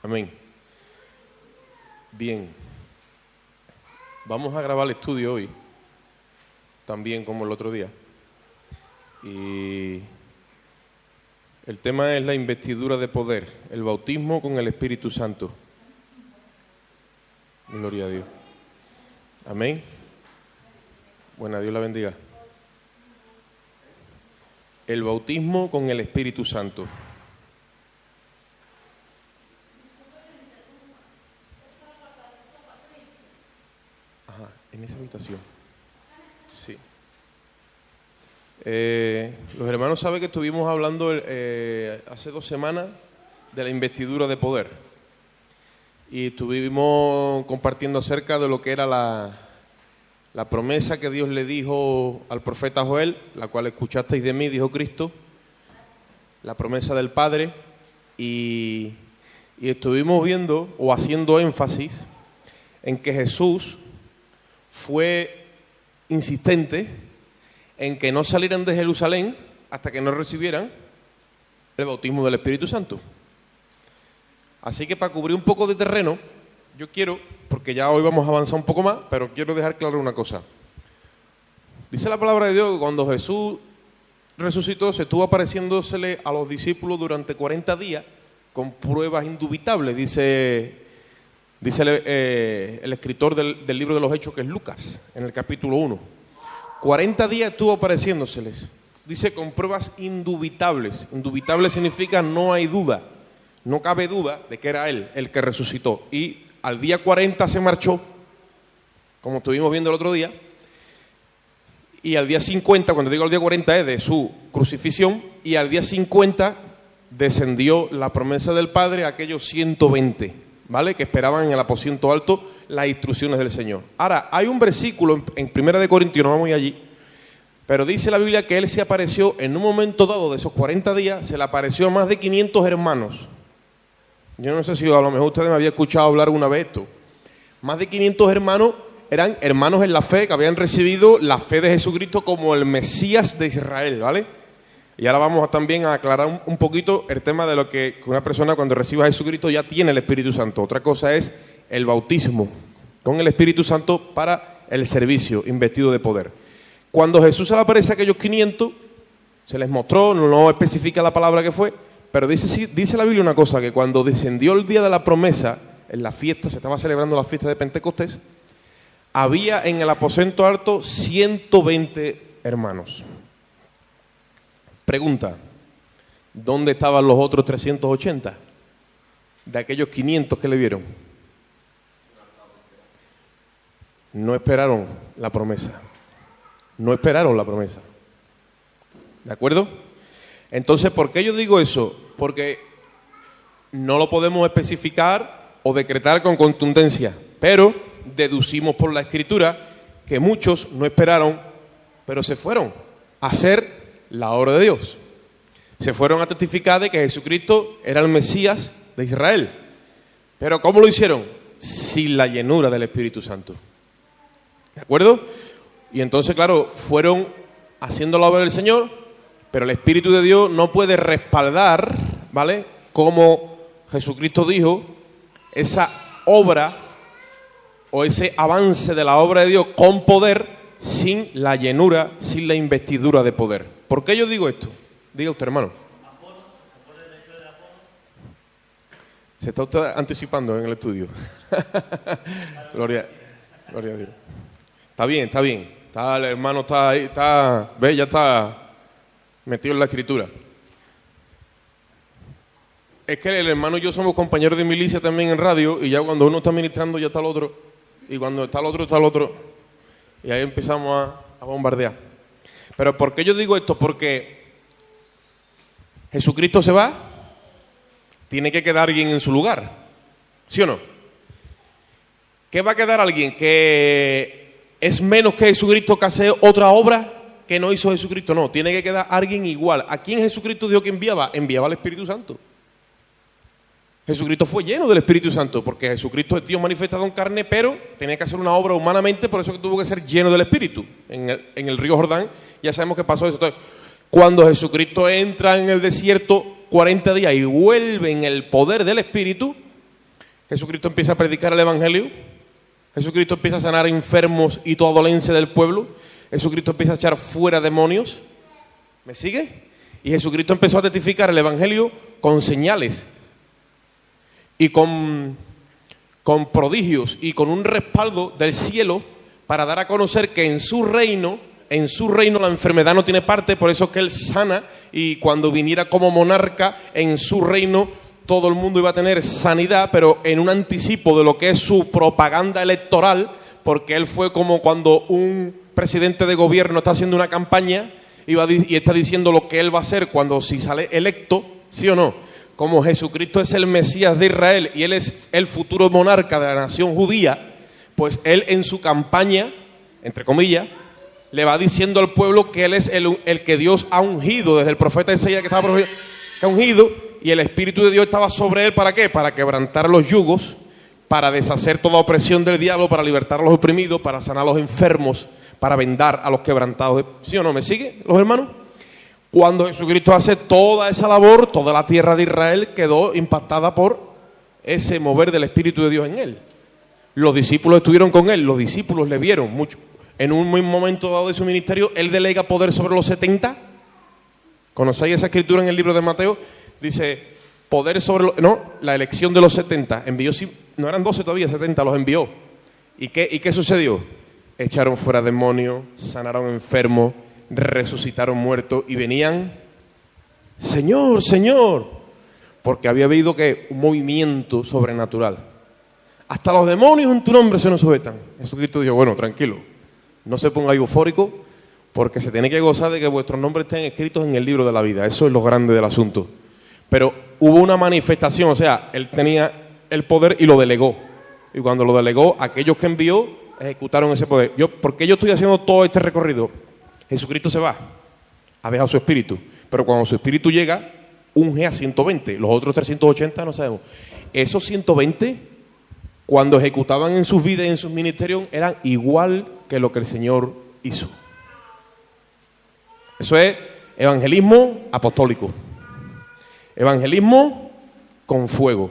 Amén. Bien. Vamos a grabar el estudio hoy, también como el otro día. Y el tema es la investidura de poder, el bautismo con el Espíritu Santo. Gloria a Dios. Amén. Bueno, Dios la bendiga. El bautismo con el Espíritu Santo. Ajá, en esa habitación. Sí. Los hermanos saben que estuvimos hablando hace 2 semanas de la investidura de poder. Y estuvimos compartiendo acerca de lo que era la promesa que Dios le dijo al profeta Joel, la cual escuchasteis de mí, dijo Cristo, la promesa del Padre, y estuvimos viendo o haciendo énfasis en que Jesús fue insistente en que no salieran de Jerusalén hasta que no recibieran el bautismo del Espíritu Santo. Así que para cubrir un poco de terreno, yo quiero, porque ya hoy vamos a avanzar un poco más, pero quiero dejar claro una cosa. Dice la palabra de Dios que cuando Jesús resucitó, se estuvo apareciéndosele a los discípulos durante 40 días con pruebas indubitables, dice el escritor del libro de los Hechos, que es Lucas, en el capítulo 1. 40 días estuvo apareciéndoseles, dice con pruebas indubitables. Indubitable significa no hay duda. No cabe duda de que era Él el que resucitó. Y al día 40 se marchó, como estuvimos viendo el otro día, y al día 50, cuando digo al día 40 es de su crucifixión, y al día 50 descendió la promesa del Padre a aquellos 120, ¿vale? Que esperaban en el aposento alto las instrucciones del Señor. Ahora, hay un versículo en 1 Corintios, no vamos a ir allí, pero dice la Biblia que Él se apareció en un momento dado de esos 40 días, se le apareció a más de 500 hermanos. Yo no sé si a lo mejor ustedes me habían escuchado hablar una vez esto. Más de 500 hermanos eran hermanos en la fe, que habían recibido la fe de Jesucristo como el Mesías de Israel, ¿vale? Y ahora vamos también a aclarar un poquito el tema de lo que una persona cuando reciba a Jesucristo ya tiene el Espíritu Santo. Otra cosa es el bautismo con el Espíritu Santo para el servicio investido de poder. Cuando Jesús se le aparece a aquellos 500, se les mostró, no especifica la palabra que fue, pero dice la Biblia una cosa, que cuando descendió el día de la promesa, en la fiesta, se estaba celebrando la fiesta de Pentecostés, había en el aposento alto 120 hermanos. Pregunta, ¿dónde estaban los otros 380? De aquellos 500 que le vieron. No esperaron la promesa. No esperaron la promesa. ¿De acuerdo? Entonces, ¿por qué yo digo eso? Porque no lo podemos especificar o decretar con contundencia, pero deducimos por la Escritura que muchos no esperaron, pero se fueron a hacer la obra de Dios. Se fueron a testificar de que Jesucristo era el Mesías de Israel. Pero ¿cómo lo hicieron? Sin la llenura del Espíritu Santo. ¿De acuerdo? Y entonces, claro, fueron haciendo la obra del Señor, pero el Espíritu de Dios no puede respaldar, ¿vale? Como Jesucristo dijo, esa obra o ese avance de la obra de Dios con poder sin la llenura, sin la investidura de poder. ¿Por qué yo digo esto? Diga usted, hermano. Se está usted anticipando en el estudio. Gloria a Dios. Está bien, está bien. El hermano está ahí, ve, ya está metido en la Escritura. Es que el hermano y yo somos compañeros de milicia también en radio, y ya cuando uno está ministrando ya está el otro, y cuando está el otro, y ahí empezamos a bombardear. Pero ¿por qué yo digo esto? Porque Jesucristo se va, tiene que quedar alguien en su lugar, ¿sí o no? ¿Qué va a quedar alguien que es menos que Jesucristo, que hace otra obra que no hizo Jesucristo? No, tiene que quedar alguien igual. ¿A quién Jesucristo dijo que enviaba? Enviaba al Espíritu Santo. Jesucristo fue lleno del Espíritu Santo, porque Jesucristo es Dios manifestado en carne, pero tenía que hacer una obra humanamente, por eso que tuvo que ser lleno del Espíritu. En el río Jordán ya sabemos que pasó eso. Entonces, cuando Jesucristo entra en el desierto 40 días y vuelve en el poder del Espíritu, Jesucristo empieza a predicar el Evangelio. Jesucristo empieza a sanar enfermos y toda dolencia del pueblo. Jesucristo empieza a echar fuera demonios. ¿Me sigue? Y Jesucristo empezó a testificar el Evangelio con señales y con prodigios y con un respaldo del cielo para dar a conocer que en su reino la enfermedad no tiene parte, por eso es que Él sana, y cuando viniera como monarca en su reino todo el mundo iba a tener sanidad, pero en un anticipo de lo que es su propaganda electoral, porque Él fue como cuando un presidente de gobierno está haciendo una campaña y está diciendo lo que Él va a hacer cuando si sale electo, ¿sí o no? Como Jesucristo es el Mesías de Israel y Él es el futuro monarca de la nación judía, pues Él en su campaña, entre comillas, le va diciendo al pueblo que Él es el que Dios ha ungido, desde el profeta Isaías que ha ungido, y el Espíritu de Dios estaba sobre Él, ¿para qué? Para quebrantar los yugos, para deshacer toda opresión del diablo, para libertar a los oprimidos, para sanar a los enfermos, para vendar a los quebrantados. ¿Sí o no? ¿Me siguen los hermanos? Cuando Jesucristo hace toda esa labor, toda la tierra de Israel quedó impactada por ese mover del Espíritu de Dios en Él. Los discípulos estuvieron con Él, los discípulos le vieron mucho. En un momento dado de su ministerio, Él delega poder sobre los 70. ¿Conocéis esa escritura en el libro de Mateo? Dice, poder sobre la elección de los 70. Envió, no eran 12 todavía, 70, los envió. ¿Y qué sucedió? Echaron fuera demonios, sanaron enfermos, resucitaron muertos y venían, Señor, Señor, porque había habido un movimiento sobrenatural. Hasta los demonios en tu nombre se nos sujetan. Jesucristo dijo, bueno, tranquilo, no se ponga eufórico, porque se tiene que gozar de que vuestros nombres estén escritos en el libro de la vida. Eso es lo grande del asunto. Pero hubo una manifestación, o sea, Él tenía el poder y lo delegó. Y cuando lo delegó, aquellos que envió ejecutaron ese poder. ¿Por qué yo estoy haciendo todo este recorrido? Jesucristo se va, ha dejado su espíritu, pero cuando su espíritu llega, unge a 120, los otros 380 no sabemos. Esos 120, cuando ejecutaban en sus vidas y en sus ministerios, eran igual que lo que el Señor hizo. Eso es evangelismo apostólico, evangelismo con fuego,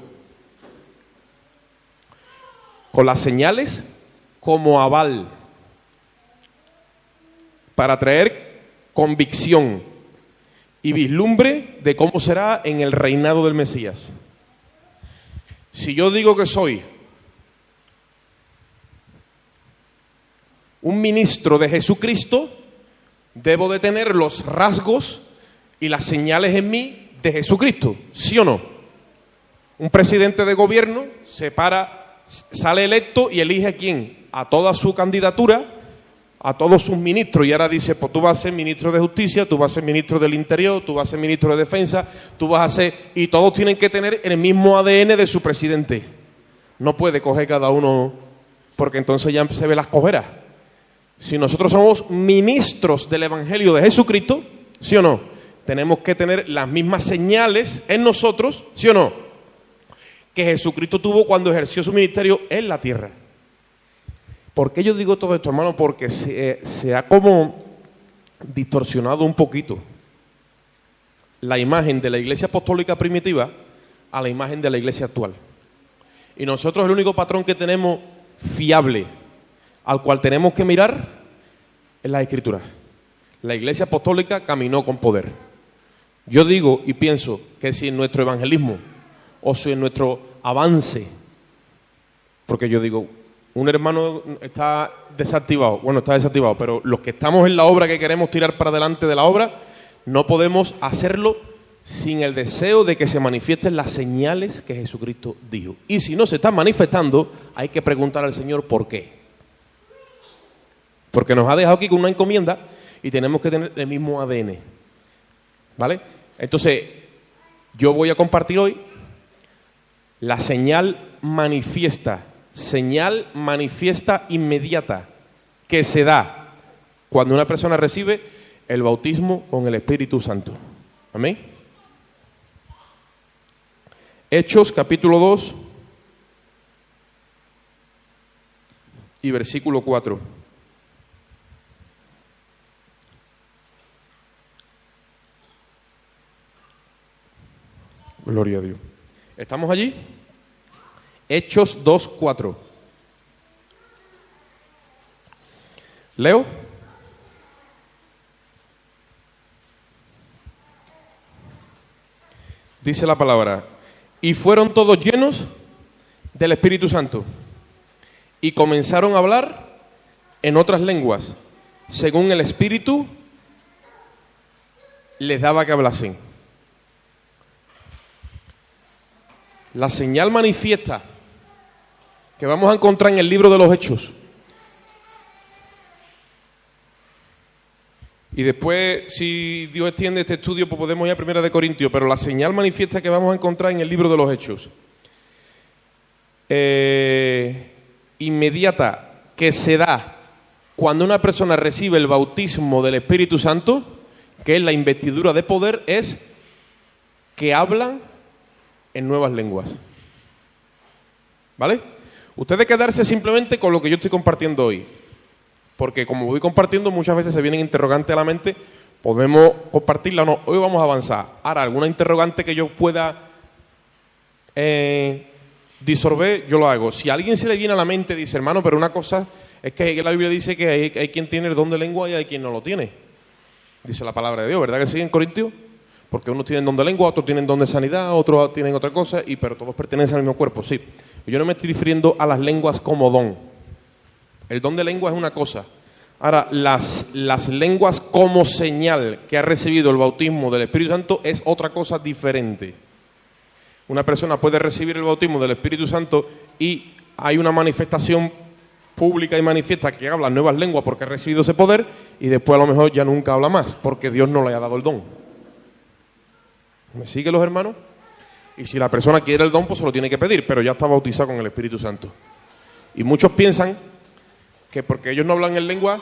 con las señales como aval, para traer convicción y vislumbre de cómo será en el reinado del Mesías. Si yo digo que soy un ministro de Jesucristo, debo de tener los rasgos y las señales en mí de Jesucristo, ¿sí o no? Un presidente de gobierno sale electo y elige a quién, a toda su candidatura, a todos sus ministros, y ahora dice, pues tú vas a ser ministro de Justicia, tú vas a ser ministro del Interior, tú vas a ser ministro de Defensa, tú vas a ser... Y todos tienen que tener el mismo ADN de su presidente. No puede coger cada uno, porque entonces ya se ve las cojeras. Si nosotros somos ministros del Evangelio de Jesucristo, ¿sí o no? Tenemos que tener las mismas señales en nosotros, ¿sí o no?, que Jesucristo tuvo cuando ejerció su ministerio en la tierra. ¿Por qué yo digo todo esto, hermano? Porque se ha como distorsionado un poquito la imagen de la iglesia apostólica primitiva a la imagen de la iglesia actual. Y nosotros el único patrón que tenemos fiable, al cual tenemos que mirar, es la Escritura. La iglesia apostólica caminó con poder. Yo digo y pienso que si en nuestro evangelismo o si en nuestro avance, porque yo digo, un hermano está desactivado, pero los que estamos en la obra, que queremos tirar para adelante de la obra, no podemos hacerlo sin el deseo de que se manifiesten las señales que Jesucristo dijo. Y si no se están manifestando, hay que preguntar al Señor por qué. Porque nos ha dejado aquí con una encomienda y tenemos que tener el mismo ADN. ¿Vale? Entonces, yo voy a compartir hoy la señal manifiesta inmediata que se da cuando una persona recibe el bautismo con el Espíritu Santo. Amén. Hechos capítulo 2 y versículo 4. Gloria a Dios. ¿Estamos allí? Hechos 2:4. ¿Leo? Dice la palabra: y fueron todos llenos del Espíritu Santo y comenzaron a hablar en otras lenguas, según el Espíritu les daba que hablasen. La señal manifiesta que vamos a encontrar en el libro de los Hechos, y después, si Dios extiende este estudio, pues podemos ir a Primera de Corintios, pero la señal manifiesta que vamos a encontrar en el libro de los Hechos, inmediata, que se da cuando una persona recibe el bautismo del Espíritu Santo, que es la investidura de poder, es que hablan en nuevas lenguas. ¿Vale? Ustedes quedarse simplemente con lo que yo estoy compartiendo hoy, porque como voy compartiendo, muchas veces se vienen interrogantes a la mente, podemos compartirla o no. Hoy vamos a avanzar. Ahora, alguna interrogante que yo pueda disolver, yo lo hago. Si a alguien se le viene a la mente, dice, hermano, pero una cosa es que la Biblia dice que hay quien tiene el don de lengua y hay quien no lo tiene. Dice la palabra de Dios, ¿verdad que sí, en Corintios? Porque unos tienen don de lengua, otros tienen don de sanidad, otros tienen otra cosa, pero todos pertenecen al mismo cuerpo, sí. Yo no me estoy refiriendo a las lenguas como don. El don de lengua es una cosa. Ahora, las lenguas como señal que ha recibido el bautismo del Espíritu Santo es otra cosa diferente. Una persona puede recibir el bautismo del Espíritu Santo y hay una manifestación pública y manifiesta que habla nuevas lenguas porque ha recibido ese poder, y después a lo mejor ya nunca habla más porque Dios no le ha dado el don. ¿Me siguen los hermanos? Y si la persona quiere el don, pues se lo tiene que pedir, pero ya está bautizado con el Espíritu Santo. Y muchos piensan que porque ellos no hablan en lengua,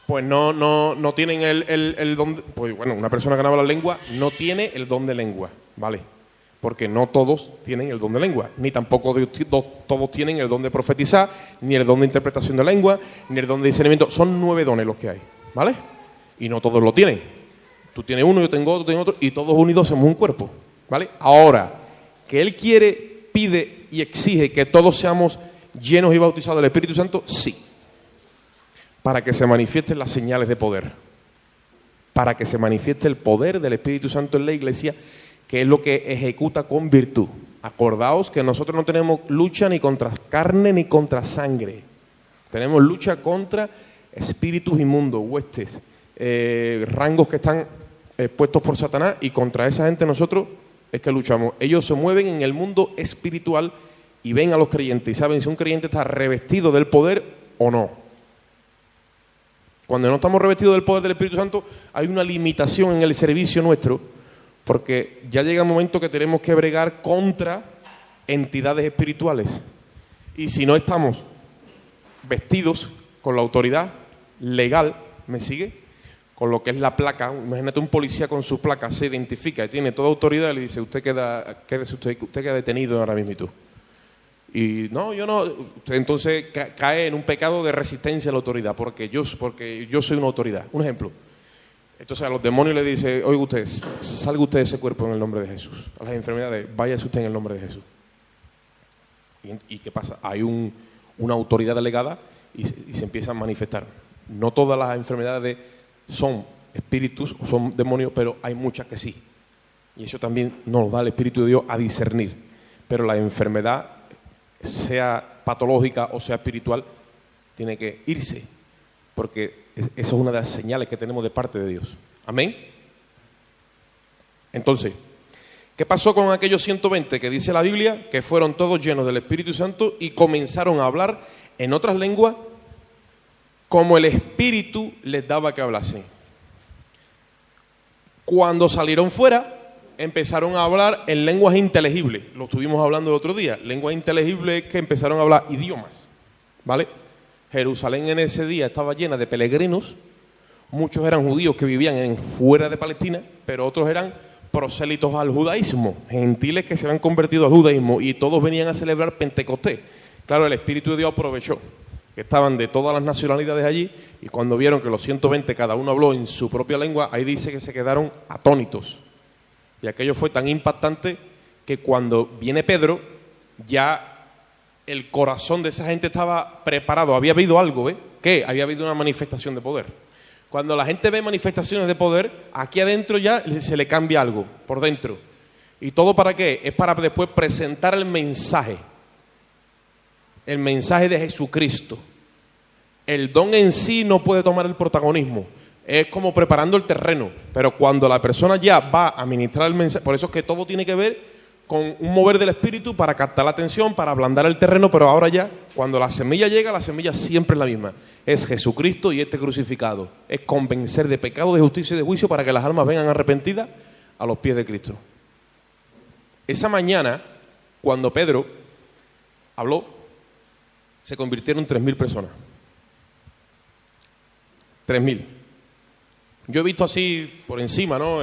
pues no tienen el don. Pues bueno, una persona que no habla lengua no tiene el don de lengua, ¿vale? Porque no todos tienen el don de lengua, ni tampoco todos tienen el don de profetizar, ni el don de interpretación de lengua, ni el don de discernimiento. Son 9 dones los que hay, ¿vale? Y no todos lo tienen. Tú tienes uno, yo tengo otro, y todos unidos somos un cuerpo, ¿vale? Ahora, que Él quiere, pide y exige que todos seamos llenos y bautizados del Espíritu Santo, sí. Para que se manifiesten las señales de poder. Para que se manifieste el poder del Espíritu Santo en la iglesia, que es lo que ejecuta con virtud. Acordaos que nosotros no tenemos lucha ni contra carne ni contra sangre. Tenemos lucha contra espíritus inmundos, huestes, rangos que están puestos por Satanás, y contra esa gente nosotros es que luchamos. Ellos se mueven en el mundo espiritual y ven a los creyentes y saben si un creyente está revestido del poder o no. Cuando no estamos revestidos del poder del Espíritu Santo, hay una limitación en el servicio nuestro, porque ya llega un momento que tenemos que bregar contra entidades espirituales. Y si no estamos vestidos con la autoridad legal, ¿me sigue? Con lo que es la placa. Imagínate un policía con su placa, se identifica y tiene toda autoridad y le dice, usted queda detenido ahora mismo. Y no, yo no. Usted entonces cae en un pecado de resistencia a la autoridad, porque yo soy una autoridad. Un ejemplo. Entonces a los demonios le dice, oiga usted, salga usted de ese cuerpo en el nombre de Jesús. A las enfermedades, váyase usted en el nombre de Jesús. ¿Y qué pasa? Hay una autoridad delegada y se empieza a manifestar. No todas las enfermedades son espíritus o son demonios, pero hay muchas que sí. Y eso también nos da el Espíritu de Dios a discernir. Pero la enfermedad, sea patológica o sea espiritual, tiene que irse, porque esa es una de las señales que tenemos de parte de Dios. Amén. Entonces, ¿qué pasó con aquellos 120 que dice la Biblia? Que fueron todos llenos del Espíritu Santo y comenzaron a hablar en otras lenguas como el Espíritu les daba que hablasen. Cuando salieron fuera, empezaron a hablar en lenguas inteligibles. Lo estuvimos hablando el otro día. Lenguas inteligibles es que empezaron a hablar idiomas, ¿vale? Jerusalén en ese día estaba llena de peregrinos. Muchos eran judíos que vivían fuera de Palestina, pero otros eran prosélitos al judaísmo, gentiles que se habían convertido al judaísmo, y todos venían a celebrar Pentecostés. Claro, el Espíritu de Dios aprovechó que estaban de todas las nacionalidades allí, y cuando vieron que los 120 cada uno habló en su propia lengua, ahí dice que se quedaron atónitos. Y aquello fue tan impactante que cuando viene Pedro, ya el corazón de esa gente estaba preparado. Había habido algo, ¿ves? ¿Qué? Había habido una manifestación de poder. Cuando la gente ve manifestaciones de poder, aquí adentro ya se le cambia algo, por dentro. ¿Y todo para qué? Es para después presentar el mensaje de Jesucristo. El don en sí no puede tomar el protagonismo. Es como preparando el terreno. Pero cuando la persona ya va a ministrar el mensaje, por eso es que todo tiene que ver con un mover del espíritu para captar la atención, para ablandar el terreno, pero ahora ya, cuando la semilla llega, la semilla siempre es la misma. Es Jesucristo y este crucificado. Es convencer de pecado, de justicia y de juicio para que las almas vengan arrepentidas a los pies de Cristo. Esa mañana, cuando Pedro habló, se convirtieron en 3.000 personas. 3.000. Yo he visto así por encima, ¿no?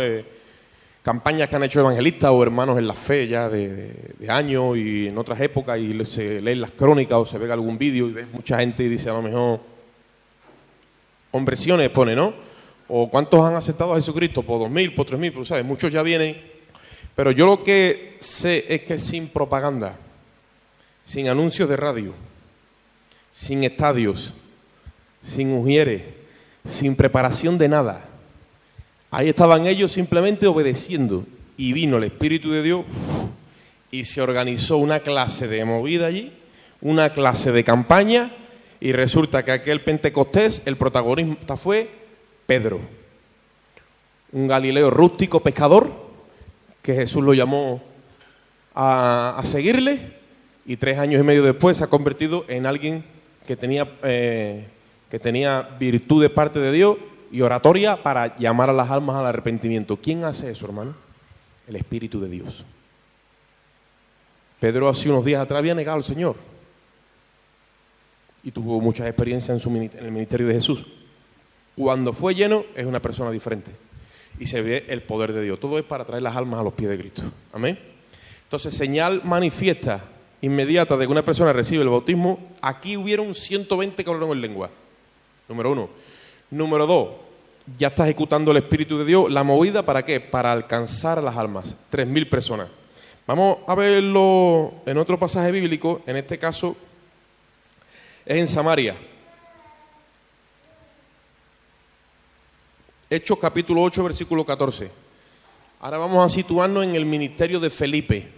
Campañas que han hecho evangelistas o hermanos en la fe ya de años y en otras épocas, y se leen las crónicas o se ve algún vídeo y ves mucha gente y dice a lo mejor conversiones pone, ¿no? O cuántos han aceptado a Jesucristo, por 2.000, por 3.000, pues sabes, muchos ya vienen. Pero yo lo que sé es que sin propaganda, sin anuncios de radio, sin estadios, sin ujieres, sin preparación de nada, ahí estaban ellos simplemente obedeciendo, y vino el Espíritu de Dios y se organizó una clase de movida allí, una clase de campaña, y resulta que aquel Pentecostés el protagonista fue Pedro, un Galileo rústico pescador que Jesús lo llamó a seguirle, y 3 años y medio después se ha convertido en alguien que tenía virtud de parte de Dios y oratoria para llamar a las almas al arrepentimiento. ¿Quién hace eso, hermano? El Espíritu de Dios. Pedro hace unos días atrás había negado al Señor y tuvo muchas experiencias en el ministerio de Jesús. Cuando fue lleno, es una persona diferente y se ve el poder de Dios. Todo es para traer las almas a los pies de Cristo. Amén. Entonces, señal manifiesta, inmediata, de que una persona recibe el bautismo. Aquí hubieron 120 que hablaron en lengua. Número 1. Número 2, ya está ejecutando el Espíritu de Dios. ¿La movida para qué? Para alcanzar a las almas. 3.000 personas. Vamos a verlo en otro pasaje bíblico. En este caso es en Samaria. Hechos capítulo 8, versículo 14. Ahora vamos a situarnos en el ministerio de Felipe.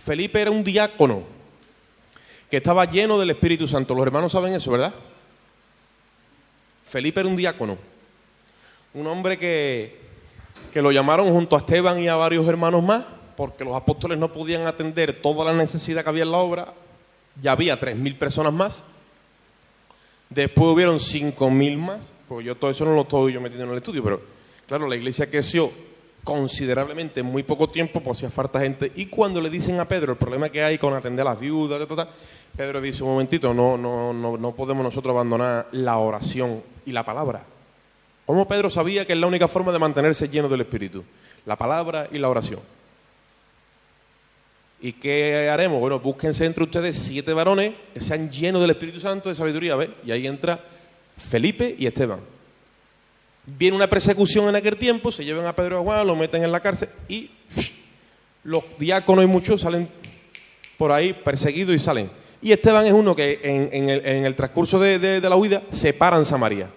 Felipe era un diácono que estaba lleno del Espíritu Santo. Los hermanos saben eso, ¿verdad? Felipe era un diácono, un hombre que lo llamaron junto a Esteban y a varios hermanos más, porque los apóstoles no podían atender toda la necesidad que había en la obra. Ya había 3.000 personas más. Después hubieron 5.000 más. Pues yo todo eso no lo estoy yo metiendo en el estudio, pero claro, la iglesia creció considerablemente en muy poco tiempo, pues hacía falta gente. Y cuando le dicen a Pedro el problema que hay con atender a las viudas, Pedro dice: un momentito, no podemos nosotros abandonar la oración y la palabra. ¿Cómo Pedro sabía que es la única forma de mantenerse lleno del Espíritu? La palabra y la oración. ¿Y qué haremos? Bueno, búsquense entre ustedes 7 varones que sean llenos del Espíritu Santo, de sabiduría, ¿ves? Y ahí entra Felipe y Esteban. Viene una persecución en aquel tiempo, se llevan a Pedro y a Juan, lo meten en la cárcel y los diáconos y muchos salen por ahí perseguidos y salen. Y Esteban es uno que en el transcurso de la huida se para en Samaria.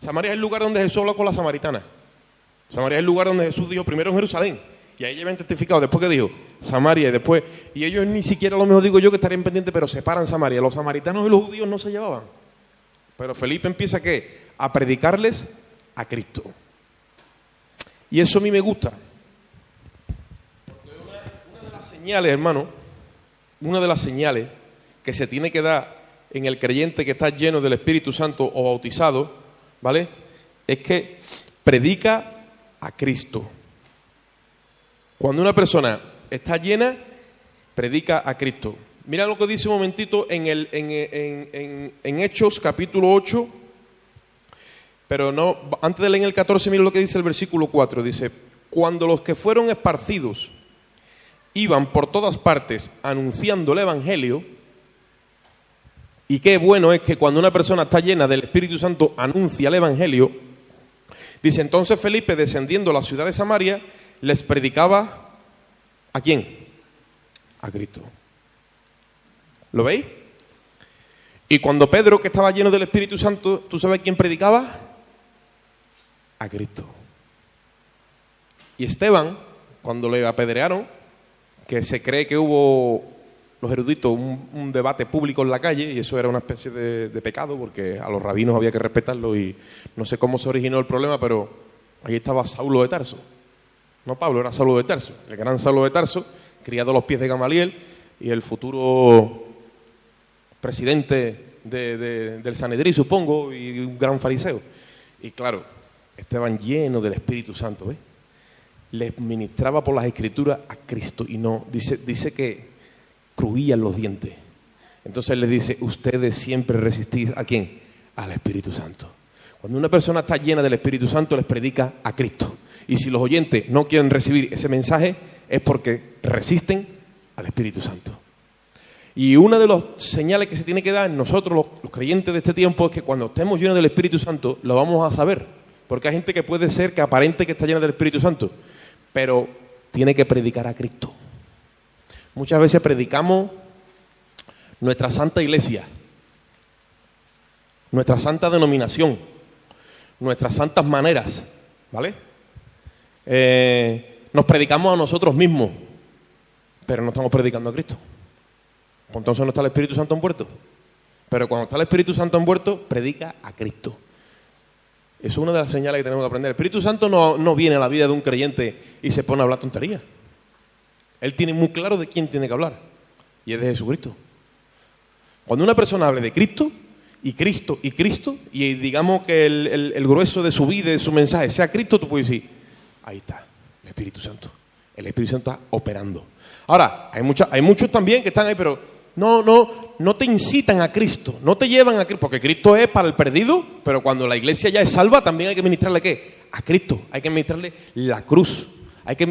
Samaria es el lugar donde Jesús habló con la samaritana. Samaria es el lugar donde Jesús dijo primero en Jerusalén. Y ahí llevan testificado, después que dijo Samaria y después. Y ellos ni siquiera, a lo mejor digo yo que estarían pendientes, pero se paran Samaria. Los samaritanos y los judíos no se llevaban. Pero Felipe empieza ¿qué? A predicarles a Cristo. Y eso a mí me gusta. Porque una de las señales, hermano, una de las señales que se tiene que dar en el creyente que está lleno del Espíritu Santo o bautizado, ¿vale? Es que predica a Cristo. Cuando una persona está llena, predica a Cristo. Mira lo que dice un momentito en Hechos capítulo 8, pero no, antes de leer el 14, mira lo que dice el versículo 4, dice: cuando los que fueron esparcidos iban por todas partes anunciando el Evangelio, y qué bueno es que cuando una persona está llena del Espíritu Santo anuncia el Evangelio, dice: entonces Felipe, descendiendo a la ciudad de Samaria, les predicaba ¿a quién? a Cristo. ¿Lo veis? Y cuando Pedro, que estaba lleno del Espíritu Santo, ¿tú sabes quién predicaba? A Cristo. Y Esteban, cuando le apedrearon, que se cree que hubo, los eruditos, un debate público en la calle, y eso era una especie de pecado, porque a los rabinos había que respetarlo, y no sé cómo se originó el problema, pero ahí estaba Saulo de Tarso. No Pablo, era Saulo de Tarso, el gran Saulo de Tarso, criado a los pies de Gamaliel, y el futuro presidente del Sanedrín, supongo, y un gran fariseo. Y claro, estaban llenos del Espíritu Santo, ¿ves? Les ministraba por las Escrituras a Cristo, y no, dice que crujían los dientes. Entonces les dice, ustedes siempre resistís ¿a quién? Al Espíritu Santo. Cuando una persona está llena del Espíritu Santo, les predica a Cristo. Y si los oyentes no quieren recibir ese mensaje, es porque resisten al Espíritu Santo. Y una de las señales que se tiene que dar en nosotros, los creyentes de este tiempo, es que cuando estemos llenos del Espíritu Santo, lo vamos a saber. Porque hay gente que puede ser que aparente que está llena del Espíritu Santo, pero tiene que predicar a Cristo. Muchas veces predicamos nuestra santa iglesia, nuestra santa denominación, nuestras santas maneras, ¿vale? Nos predicamos a nosotros mismos, pero no estamos predicando a Cristo. Pues entonces no está el Espíritu Santo envuelto. Pero cuando está el Espíritu Santo envuelto, predica a Cristo. Eso es una de las señales que tenemos que aprender. El Espíritu Santo no viene a la vida de un creyente y se pone a hablar tonterías. Él tiene muy claro de quién tiene que hablar, y es de Jesucristo. Cuando una persona hable de Cristo, y Cristo, y Cristo, y digamos que el grueso de su vida, de su mensaje, sea Cristo, tú puedes decir, ahí está, el Espíritu Santo. El Espíritu Santo está operando. Ahora, hay muchos también que están ahí, pero no te incitan a Cristo, no te llevan a Cristo, porque Cristo es para el perdido, pero cuando la iglesia ya es salva, también hay que ministrarle ¿qué? A Cristo, hay que ministrarle la cruz.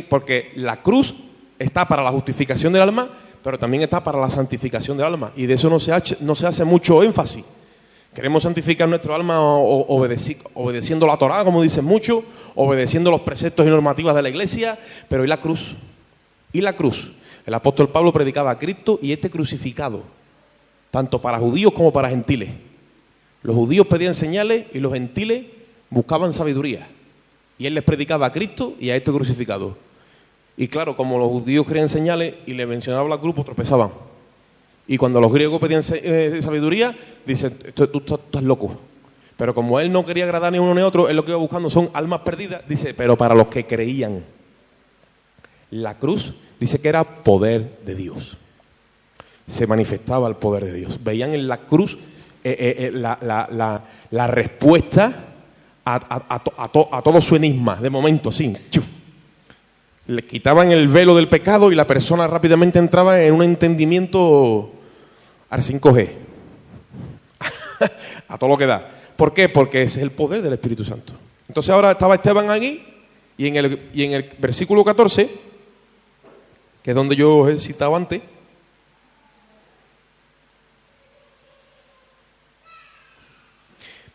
Porque la cruz está para la justificación del alma, pero también está para la santificación del alma, y de eso no se hace mucho énfasis. Queremos santificar nuestro alma obedeciendo la Torá, como dicen muchos, obedeciendo los preceptos y normativas de la iglesia, pero ¿y la cruz? ¿Y la cruz? El apóstol Pablo predicaba a Cristo y crucificado, tanto para judíos como para gentiles. Los judíos pedían señales y los gentiles buscaban sabiduría. Y él les predicaba a Cristo y a crucificado. Y claro, como los judíos querían señales y le mencionaba la cruz, pues tropezaban. Y cuando los griegos pedían sabiduría, dicen, tú estás loco. Pero como él no quería agradar ni uno ni otro, él lo que iba buscando son almas perdidas. Dice, pero para los que creían. La cruz dice que era poder de Dios. Se manifestaba el poder de Dios. Veían en la cruz la respuesta a todo su enigma. De momento, sí. Chuf. Le quitaban el velo del pecado y la persona rápidamente entraba en un entendimiento al 5G. A todo lo que da. ¿Por qué? Porque ese es el poder del Espíritu Santo. Entonces ahora estaba Esteban aquí y en el versículo 14, que es donde yo os he citado antes,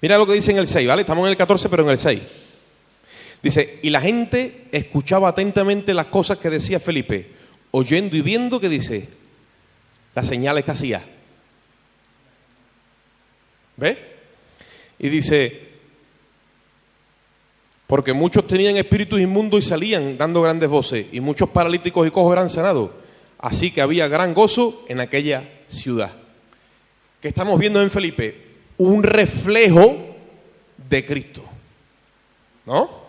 mira lo que dice en el 6, ¿vale? Estamos en el 14, pero en el 6. Dice, y la gente escuchaba atentamente las cosas que decía Felipe, oyendo y viendo, ¿qué dice? Las señales que hacía. ¿Ves? Y dice, porque muchos tenían espíritus inmundos y salían dando grandes voces, y muchos paralíticos y cojos eran sanados. Así que había gran gozo en aquella ciudad. ¿Qué estamos viendo en Felipe? Un reflejo de Cristo, ¿no?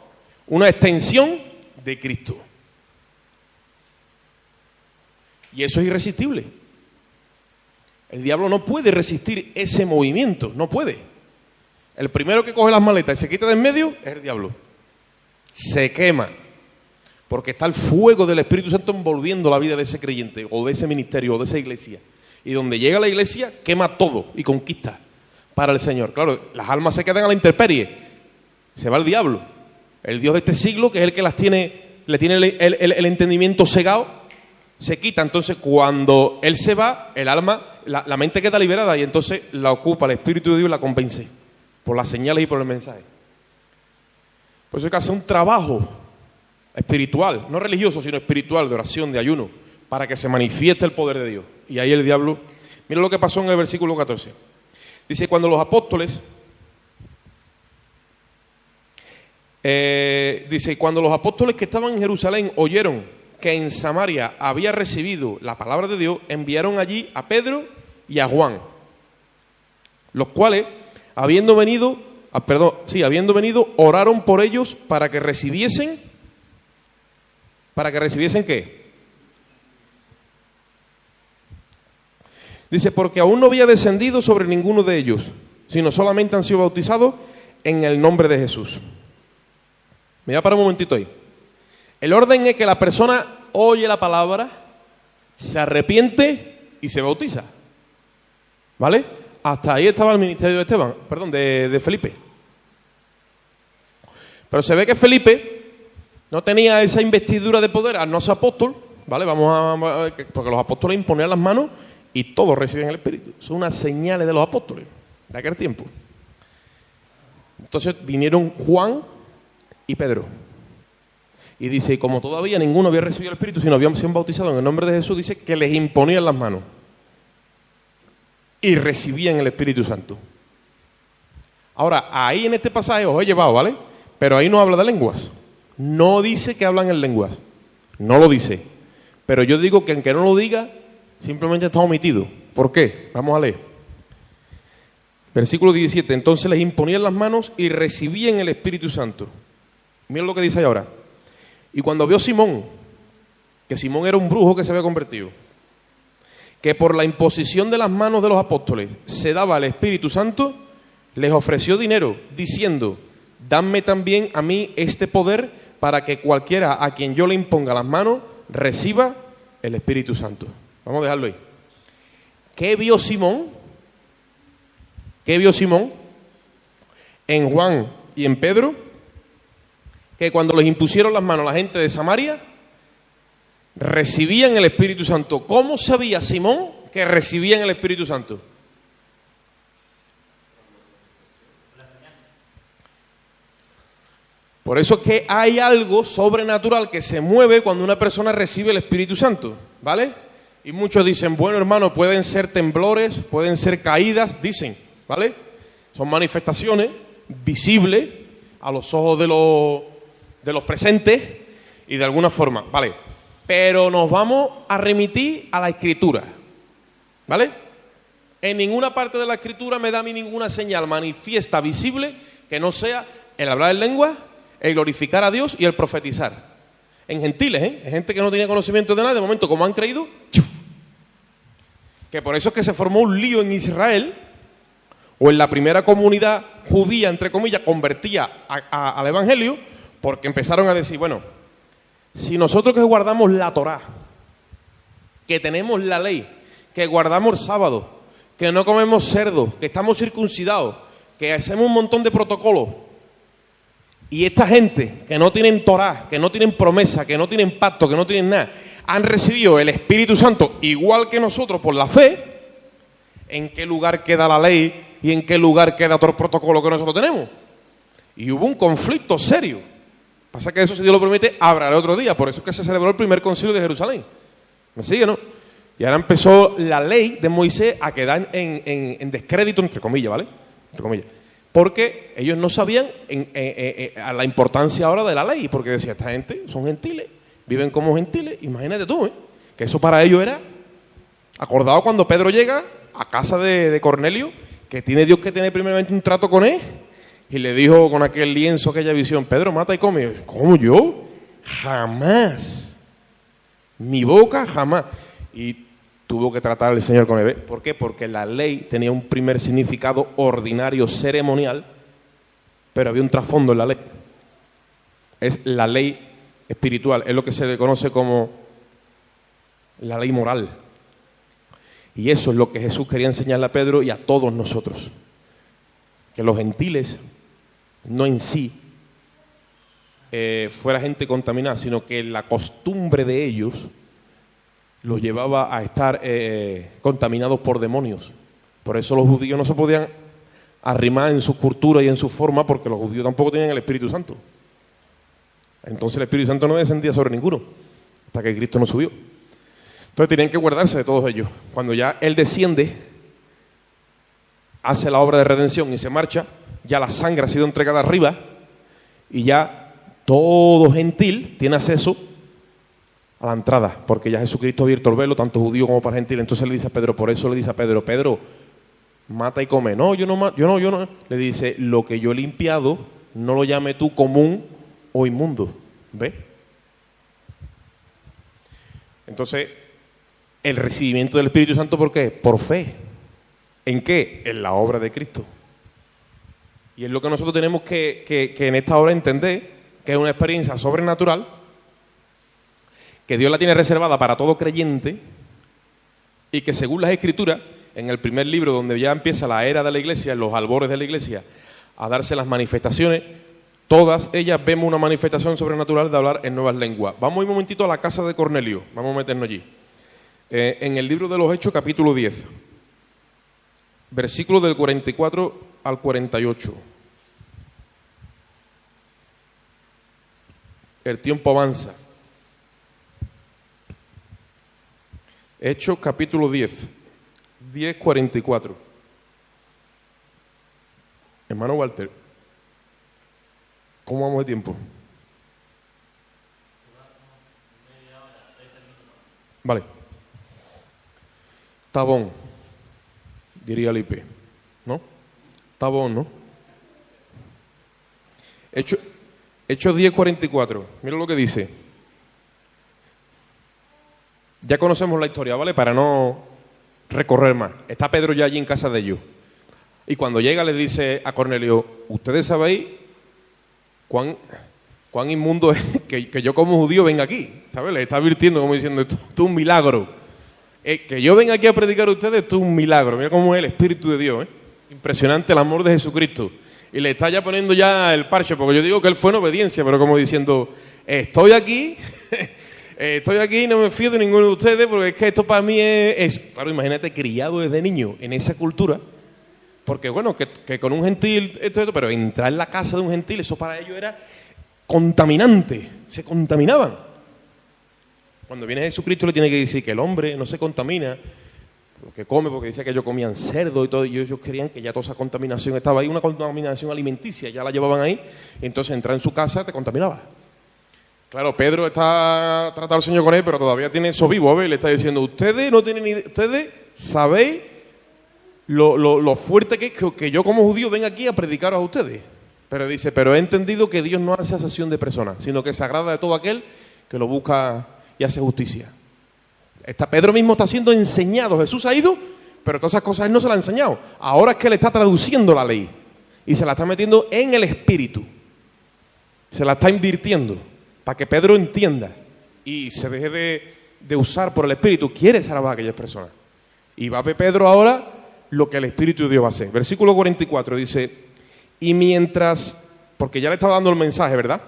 Una extensión de Cristo. Y eso es irresistible. El diablo no puede resistir ese movimiento, no puede. El primero que coge las maletas y se quita de en medio es el diablo. Se quema, porque está el fuego del Espíritu Santo envolviendo la vida de ese creyente, o de ese ministerio, o de esa iglesia. Y donde llega la iglesia, quema todo y conquista para el Señor. Claro, las almas se quedan a la intemperie. Se va el diablo. El Dios de este siglo, que es el que le tiene el entendimiento cegado, se quita. Entonces, cuando Él se va, el alma, la mente queda liberada y entonces la ocupa el Espíritu de Dios y la convence por las señales y por el mensaje. Por eso hay que hacer un trabajo espiritual, no religioso, sino espiritual, de oración, de ayuno, para que se manifieste el poder de Dios. Y ahí el diablo... Mira lo que pasó en el versículo 14. Dice, cuando los apóstoles... cuando los apóstoles que estaban en Jerusalén oyeron que en Samaria había recibido la palabra de Dios, enviaron allí a Pedro y a Juan, los cuales, habiendo venido, oraron por ellos para que recibiesen ¿qué? Dice, porque aún no había descendido sobre ninguno de ellos, sino solamente han sido bautizados en el nombre de Jesús. Me voy a parar un momentito ahí. El orden es que la persona oye la palabra, se arrepiente y se bautiza. ¿Vale? Hasta ahí estaba el ministerio de Felipe. Pero se ve que Felipe no tenía esa investidura de poder al no ser apóstol, ¿vale? Porque los apóstoles imponían las manos y todos recibían el Espíritu. Son unas señales de los apóstoles de aquel tiempo. Entonces vinieron Juan y Pedro. Y dice, y como todavía ninguno había recibido el Espíritu, sino habían sido bautizados en el nombre de Jesús, dice que les imponían las manos. Y recibían el Espíritu Santo. Ahora, ahí en este pasaje os he llevado, ¿vale? Pero ahí no habla de lenguas. No dice que hablan en lenguas. No lo dice. Pero yo digo que aunque no lo diga, simplemente está omitido. ¿Por qué? Vamos a leer. Versículo 17. Entonces les imponían las manos y recibían el Espíritu Santo. Miren lo que dice ahí ahora. Y cuando vio Simón, que Simón era un brujo que se había convertido, que por la imposición de las manos de los apóstoles se daba el Espíritu Santo, les ofreció dinero, diciendo, dadme también a mí este poder para que cualquiera a quien yo le imponga las manos reciba el Espíritu Santo. Vamos a dejarlo ahí. ¿Qué vio Simón? ¿Qué vio Simón en Juan y en Pedro? Que cuando les impusieron las manos a la gente de Samaria, recibían el Espíritu Santo. ¿Cómo sabía Simón que recibían el Espíritu Santo? Por eso es que hay algo sobrenatural que se mueve cuando una persona recibe el Espíritu Santo, ¿vale? Y muchos dicen, bueno, hermano, pueden ser temblores, pueden ser caídas, dicen, ¿vale? Son manifestaciones visibles a los ojos de los presentes y de alguna forma, ¿vale? Pero nos vamos a remitir a la Escritura, ¿vale? En ninguna parte de la Escritura me da a mí ninguna señal manifiesta, visible, que no sea el hablar en lengua, el glorificar a Dios y el profetizar. En gentiles, en gente que no tenía conocimiento de nada, de momento, como han creído, ¡chuf! Que por eso es que se formó un lío en Israel, o en la primera comunidad judía, entre comillas, convertía al Evangelio, porque empezaron a decir, bueno, si nosotros que guardamos la Torá, que tenemos la ley, que guardamos el sábado, que no comemos cerdo, que estamos circuncidados, que hacemos un montón de protocolos, y esta gente que no tienen Torá, que no tienen promesa, que no tienen pacto, que no tienen nada, han recibido el Espíritu Santo igual que nosotros por la fe, ¿en qué lugar queda la ley y en qué lugar queda otro protocolo que nosotros tenemos? Y hubo un conflicto serio. Pasa que eso, si Dios lo permite, habrá el otro día. Por eso es que se celebró el primer concilio de Jerusalén. ¿Me sigue, no? Y ahora empezó la ley de Moisés a quedar en descrédito, entre comillas, ¿vale? Entre comillas. Porque ellos no sabían a la importancia ahora de la ley. Porque decía, esta gente son gentiles, viven como gentiles. Imagínate tú, que eso para ellos era acordado cuando Pedro llega a casa de Cornelio, que tiene Dios que tener primeramente un trato con él. Y le dijo con aquel lienzo, aquella visión, Pedro, mata y come. ¿Cómo yo? Jamás. Mi boca, jamás. Y tuvo que tratar el Señor con él. ¿Por qué? Porque la ley tenía un primer significado ordinario, ceremonial, pero había un trasfondo en la ley. Es la ley espiritual, es lo que se le conoce como la ley moral. Y eso es lo que Jesús quería enseñarle a Pedro y a todos nosotros. Que los gentiles no en sí fuera gente contaminada, sino que la costumbre de ellos los llevaba a estar contaminados por demonios. Por eso los judíos no se podían arrimar en su cultura y en su forma, porque los judíos tampoco tenían el Espíritu Santo. Entonces el Espíritu Santo no descendía sobre ninguno, hasta que Cristo no subió. Entonces tenían que guardarse de todos ellos. Cuando ya Él desciende, hace la obra de redención y se marcha, ya la sangre ha sido entregada arriba y ya todo gentil tiene acceso a la entrada, porque ya Jesucristo ha abierto el velo, tanto judío como para gentil. Entonces le dice a Pedro, por eso le dice a Pedro, Pedro, mata y come. No, yo no. Le dice, lo que yo he limpiado, no lo llame tú común o inmundo. ¿Ves? Entonces, el recibimiento del Espíritu Santo, ¿por qué? Por fe. ¿En qué? En la obra de Cristo. Y es lo que nosotros tenemos que en esta hora entender, que es una experiencia sobrenatural, que Dios la tiene reservada para todo creyente, y que según las Escrituras, en el primer libro donde ya empieza la era de la Iglesia, en los albores de la Iglesia, a darse las manifestaciones, todas ellas vemos una manifestación sobrenatural de hablar en nuevas lenguas. Vamos un momentito a la casa de Cornelio, vamos a meternos allí. En el libro de los Hechos, capítulo 10, versículos del 44 al 48. El tiempo avanza. Hechos, capítulo 10, 10:44. Hermano Walter, ¿cómo vamos de tiempo? Vale. Tabón, diría el IP, ¿no? Tabón, ¿no? Hechos 10:44. Mira lo que dice. Ya conocemos la historia, ¿vale? Para no recorrer más. Está Pedro ya allí en casa de ellos. Y cuando llega le dice a Cornelio, ¿ustedes sabéis cuán inmundo es que yo como judío venga aquí? ¿Sabes? Le está advirtiendo como diciendo, esto es un milagro. Que yo venga aquí a predicar a ustedes, esto es un milagro. Mira cómo es el Espíritu de Dios, ¿eh? Impresionante el amor de Jesucristo. Y le está ya poniendo ya el parche, porque yo digo que él fue en obediencia, pero como diciendo, estoy aquí, no me fío de ninguno de ustedes, porque es que esto para mí es claro, imagínate, criado desde niño en esa cultura, porque bueno, que con un gentil, esto, pero entrar en la casa de un gentil, eso para ellos era contaminante, se contaminaban. Cuando viene Jesucristo le tiene que decir que el hombre no se contamina, lo que come, porque decía que ellos comían cerdo y todo, y ellos querían que ya toda esa contaminación estaba ahí, una contaminación alimenticia, ya la llevaban ahí, y entonces entrar en su casa te contaminaba. Claro, Pedro está tratando al Señor con él, pero todavía tiene eso vivo, ¿ves? Le está diciendo, ustedes no tienen ni idea, ustedes sabéis lo fuerte que es que yo como judío venga aquí a predicaros a ustedes. Pero dice, pero he entendido que Dios no hace acepción de personas, sino que se agrada de todo aquel que lo busca y hace justicia. Pedro mismo está siendo enseñado. Jesús ha ido, pero todas esas cosas él no se las ha enseñado. Ahora es que le está traduciendo la ley y se la está metiendo en el espíritu. Se la está invirtiendo para que Pedro entienda y se deje de usar por el espíritu. Quiere salvar a aquellas personas. Y va a ver Pedro ahora lo que el Espíritu de Dios va a hacer. Versículo 44 dice, y mientras, porque ya le estaba dando el mensaje, ¿verdad?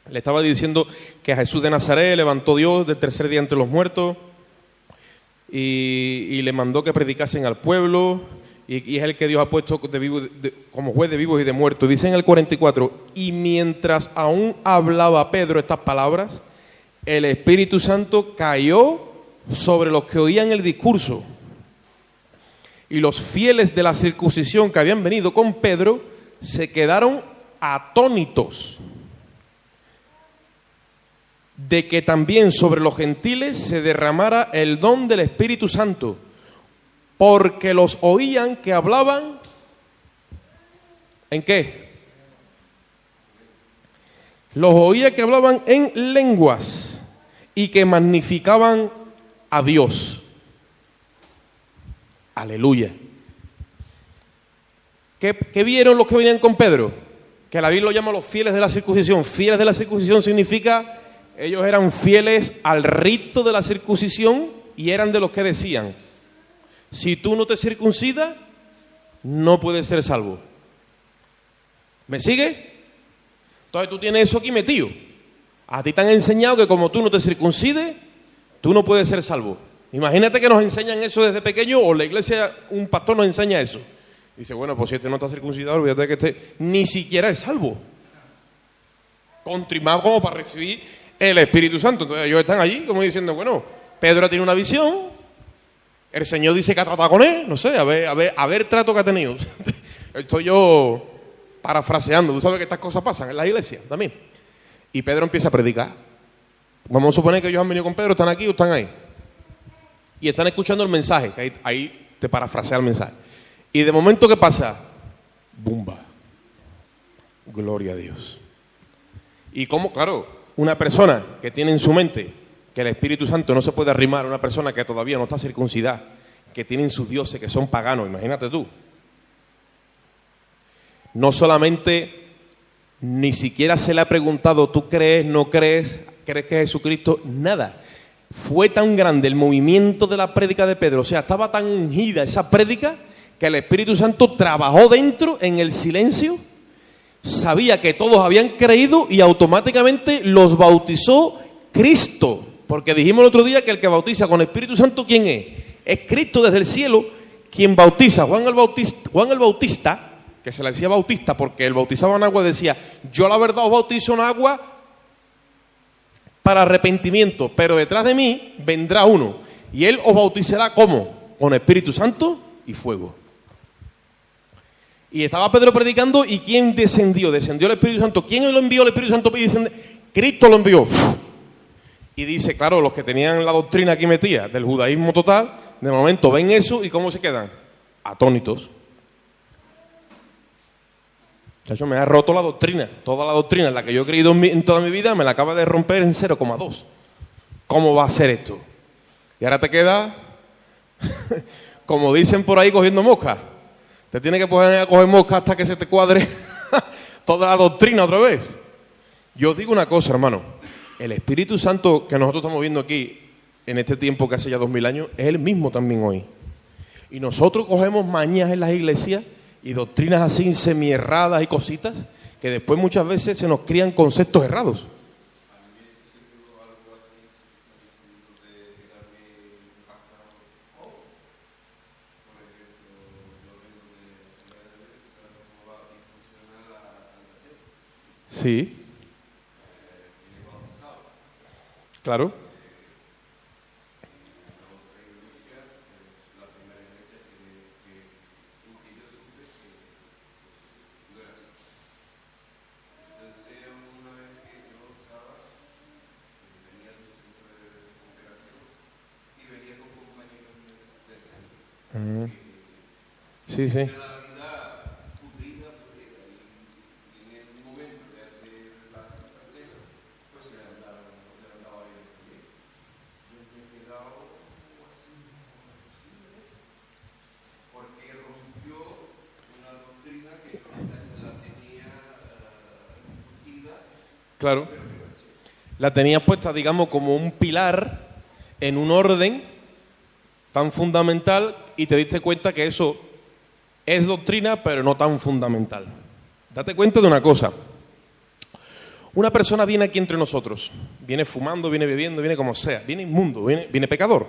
Le estaba diciendo que a Jesús de Nazaret levantó Dios del tercer día entre los muertos y le mandó que predicasen al pueblo y es el que Dios ha puesto como juez de vivos y de muertos. Dice en el 44, y mientras aún hablaba Pedro estas palabras, el Espíritu Santo cayó sobre los que oían el discurso. Y los fieles de la circuncisión que habían venido con Pedro se quedaron atónitos de que también sobre los gentiles se derramara el don del Espíritu Santo, porque los oían que hablaban, ¿en qué? Los oía que hablaban en lenguas y que magnificaban a Dios. Aleluya. ¿Qué vieron los que venían con Pedro? Que la Biblia lo llama los fieles de la circuncisión. Fieles de la circuncisión significa, ellos eran fieles al rito de la circuncisión y eran de los que decían, si tú no te circuncidas, no puedes ser salvo. ¿Me sigue? Entonces tú tienes eso aquí metido. A ti te han enseñado que como tú no te circuncides, tú no puedes ser salvo. Imagínate que nos enseñan eso desde pequeño, o la iglesia, un pastor nos enseña eso. Dice, bueno, pues si este no está circuncidado, olvídate que este ni siquiera es salvo. Contrimado como para recibir el Espíritu Santo. Entonces ellos están allí como diciendo, bueno, Pedro tiene una visión, el Señor dice que ha tratado con él, no sé, a ver trato que ha tenido. Estoy yo parafraseando, tú sabes que estas cosas pasan en la iglesia también. Y Pedro empieza a predicar. Vamos a suponer que ellos han venido con Pedro, están aquí o están ahí. Y están escuchando el mensaje, que ahí te parafrasea el mensaje. Y de momento, ¿qué pasa? ¡Bumba! Gloria a Dios. Y como, claro, una persona que tiene en su mente que el Espíritu Santo no se puede arrimar a una persona que todavía no está circuncidada, que tienen sus dioses, que son paganos, imagínate tú. No solamente, ni siquiera se le ha preguntado, ¿tú crees, no crees, crees que es Jesucristo? Nada. Fue tan grande el movimiento de la prédica de Pedro, o sea, estaba tan ungida esa prédica, que el Espíritu Santo trabajó dentro, en el silencio, sabía que todos habían creído y automáticamente los bautizó Cristo. Porque dijimos el otro día que el que bautiza con Espíritu Santo, ¿quién es? Es Cristo desde el cielo, quien bautiza. Juan el Bautista, que se le decía bautista porque él bautizaba en agua, decía, yo la verdad os bautizo en agua para arrepentimiento, pero detrás de mí vendrá uno, y él os bautizará ¿cómo? Con Espíritu Santo y fuego. Y estaba Pedro predicando, ¿y quién descendió? Descendió el Espíritu Santo. ¿Quién lo envió el Espíritu Santo? Cristo lo envió. Y dice, claro, los que tenían la doctrina aquí metida del judaísmo total, de momento ven eso y ¿cómo se quedan? Atónitos. Chacho, me ha roto la doctrina. Toda la doctrina en la que yo he creído en toda mi vida me la acaba de romper en 0,2. ¿Cómo va a ser esto? Y ahora te queda, como dicen por ahí, cogiendo mosca. Te tienes que poner a coger mosca hasta que se te cuadre toda la doctrina otra vez. Yo os digo una cosa, hermano. El Espíritu Santo que nosotros estamos viendo aquí, en este tiempo que hace ya 2000 años, es el mismo también hoy. Y nosotros cogemos mañas en las iglesias y doctrinas así semierradas y cositas, que después muchas veces se nos crían conceptos errados. Sí. Claro. Sí, sí. Claro. La tenías puesta, digamos, como un pilar en un orden tan fundamental y te diste cuenta que eso es doctrina, pero no tan fundamental. Date cuenta de una cosa. Una persona viene aquí entre nosotros, viene fumando, viene bebiendo, viene como sea, viene inmundo, viene pecador.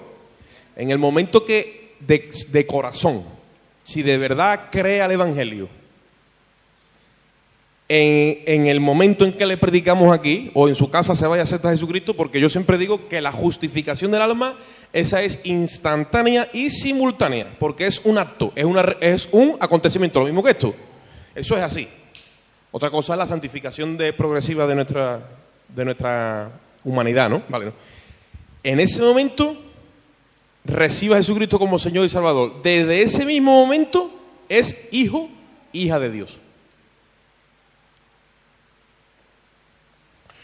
En el momento que de corazón, si de verdad cree al Evangelio, en el momento en que le predicamos aquí, o en su casa se vaya a aceptar a Jesucristo, porque yo siempre digo que la justificación del alma, esa es instantánea y simultánea, porque es un acto, es un acontecimiento, lo mismo que esto. Eso es así. Otra cosa es la santificación progresiva de nuestra humanidad, ¿no? Vale, ¿no? En ese momento, reciba a Jesucristo como Señor y Salvador. Desde ese mismo momento, es hijo, hija de Dios.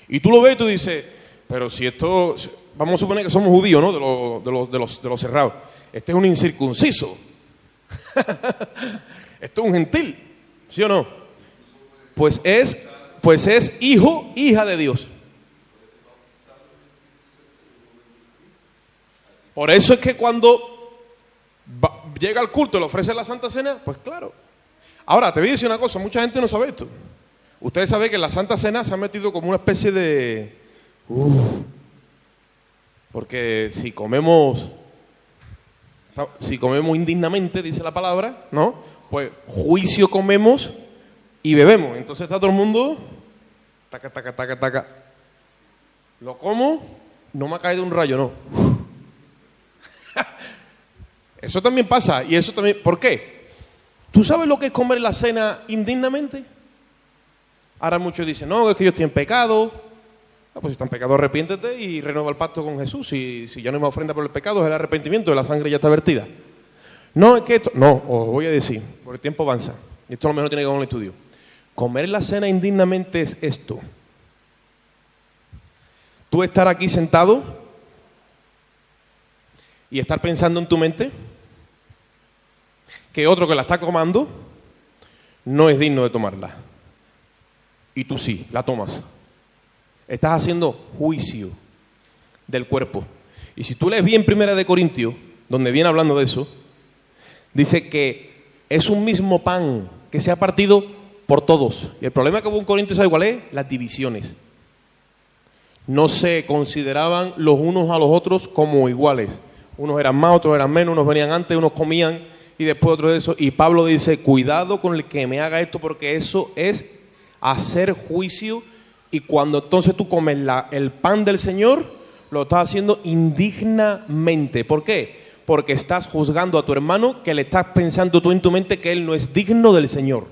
Y tú lo ves y tú dices, pero si esto, vamos a suponer que somos judíos, ¿no? De los cerrados. Este es un incircunciso. Esto es un gentil, ¿sí o no? Pues es hijo, hija de Dios. Por eso es que cuando llega al culto y le ofrece la Santa Cena, pues claro. Ahora, te voy a decir una cosa, mucha gente no sabe esto. Ustedes saben que en la Santa Cena se ha metido como una especie de... porque si comemos indignamente, dice la palabra, ¿no? Pues juicio comemos y bebemos. Entonces está todo el mundo... taca. Lo como, no me ha caído un rayo, no. Eso también pasa. Y eso también, ¿por qué? ¿Tú sabes lo que es comer la cena indignamente? Ahora muchos dicen, no, es que yo estoy en pecado. Pues si estás en pecado, arrepiéntete y renueva el pacto con Jesús. Si ya no hay más ofrenda por el pecado, es el arrepentimiento, la sangre ya está vertida. No, es que esto... No, os voy a decir, porque el tiempo avanza. Y esto a lo mejor tiene que ver con el estudio. Comer la cena indignamente es esto. Tú estar aquí sentado y estar pensando en tu mente que otro que la está comando no es digno de tomarla. Y tú sí, la tomas. Estás haciendo juicio del cuerpo. Y si tú lees bien Primera de Corintios, donde viene hablando de eso, dice que es un mismo pan que se ha partido por todos. Y el problema que hubo en Corintios, ¿sabe cuál es? Las divisiones. No se consideraban los unos a los otros como iguales. Unos eran más, otros eran menos, unos venían antes, unos comían y después otros de eso. Y Pablo dice, cuidado con el que me haga esto, porque eso es hacer juicio. Y cuando entonces tú comes el pan del Señor, lo estás haciendo indignamente. ¿Por qué? Porque estás juzgando a tu hermano, que le estás pensando tú en tu mente que él no es digno del Señor.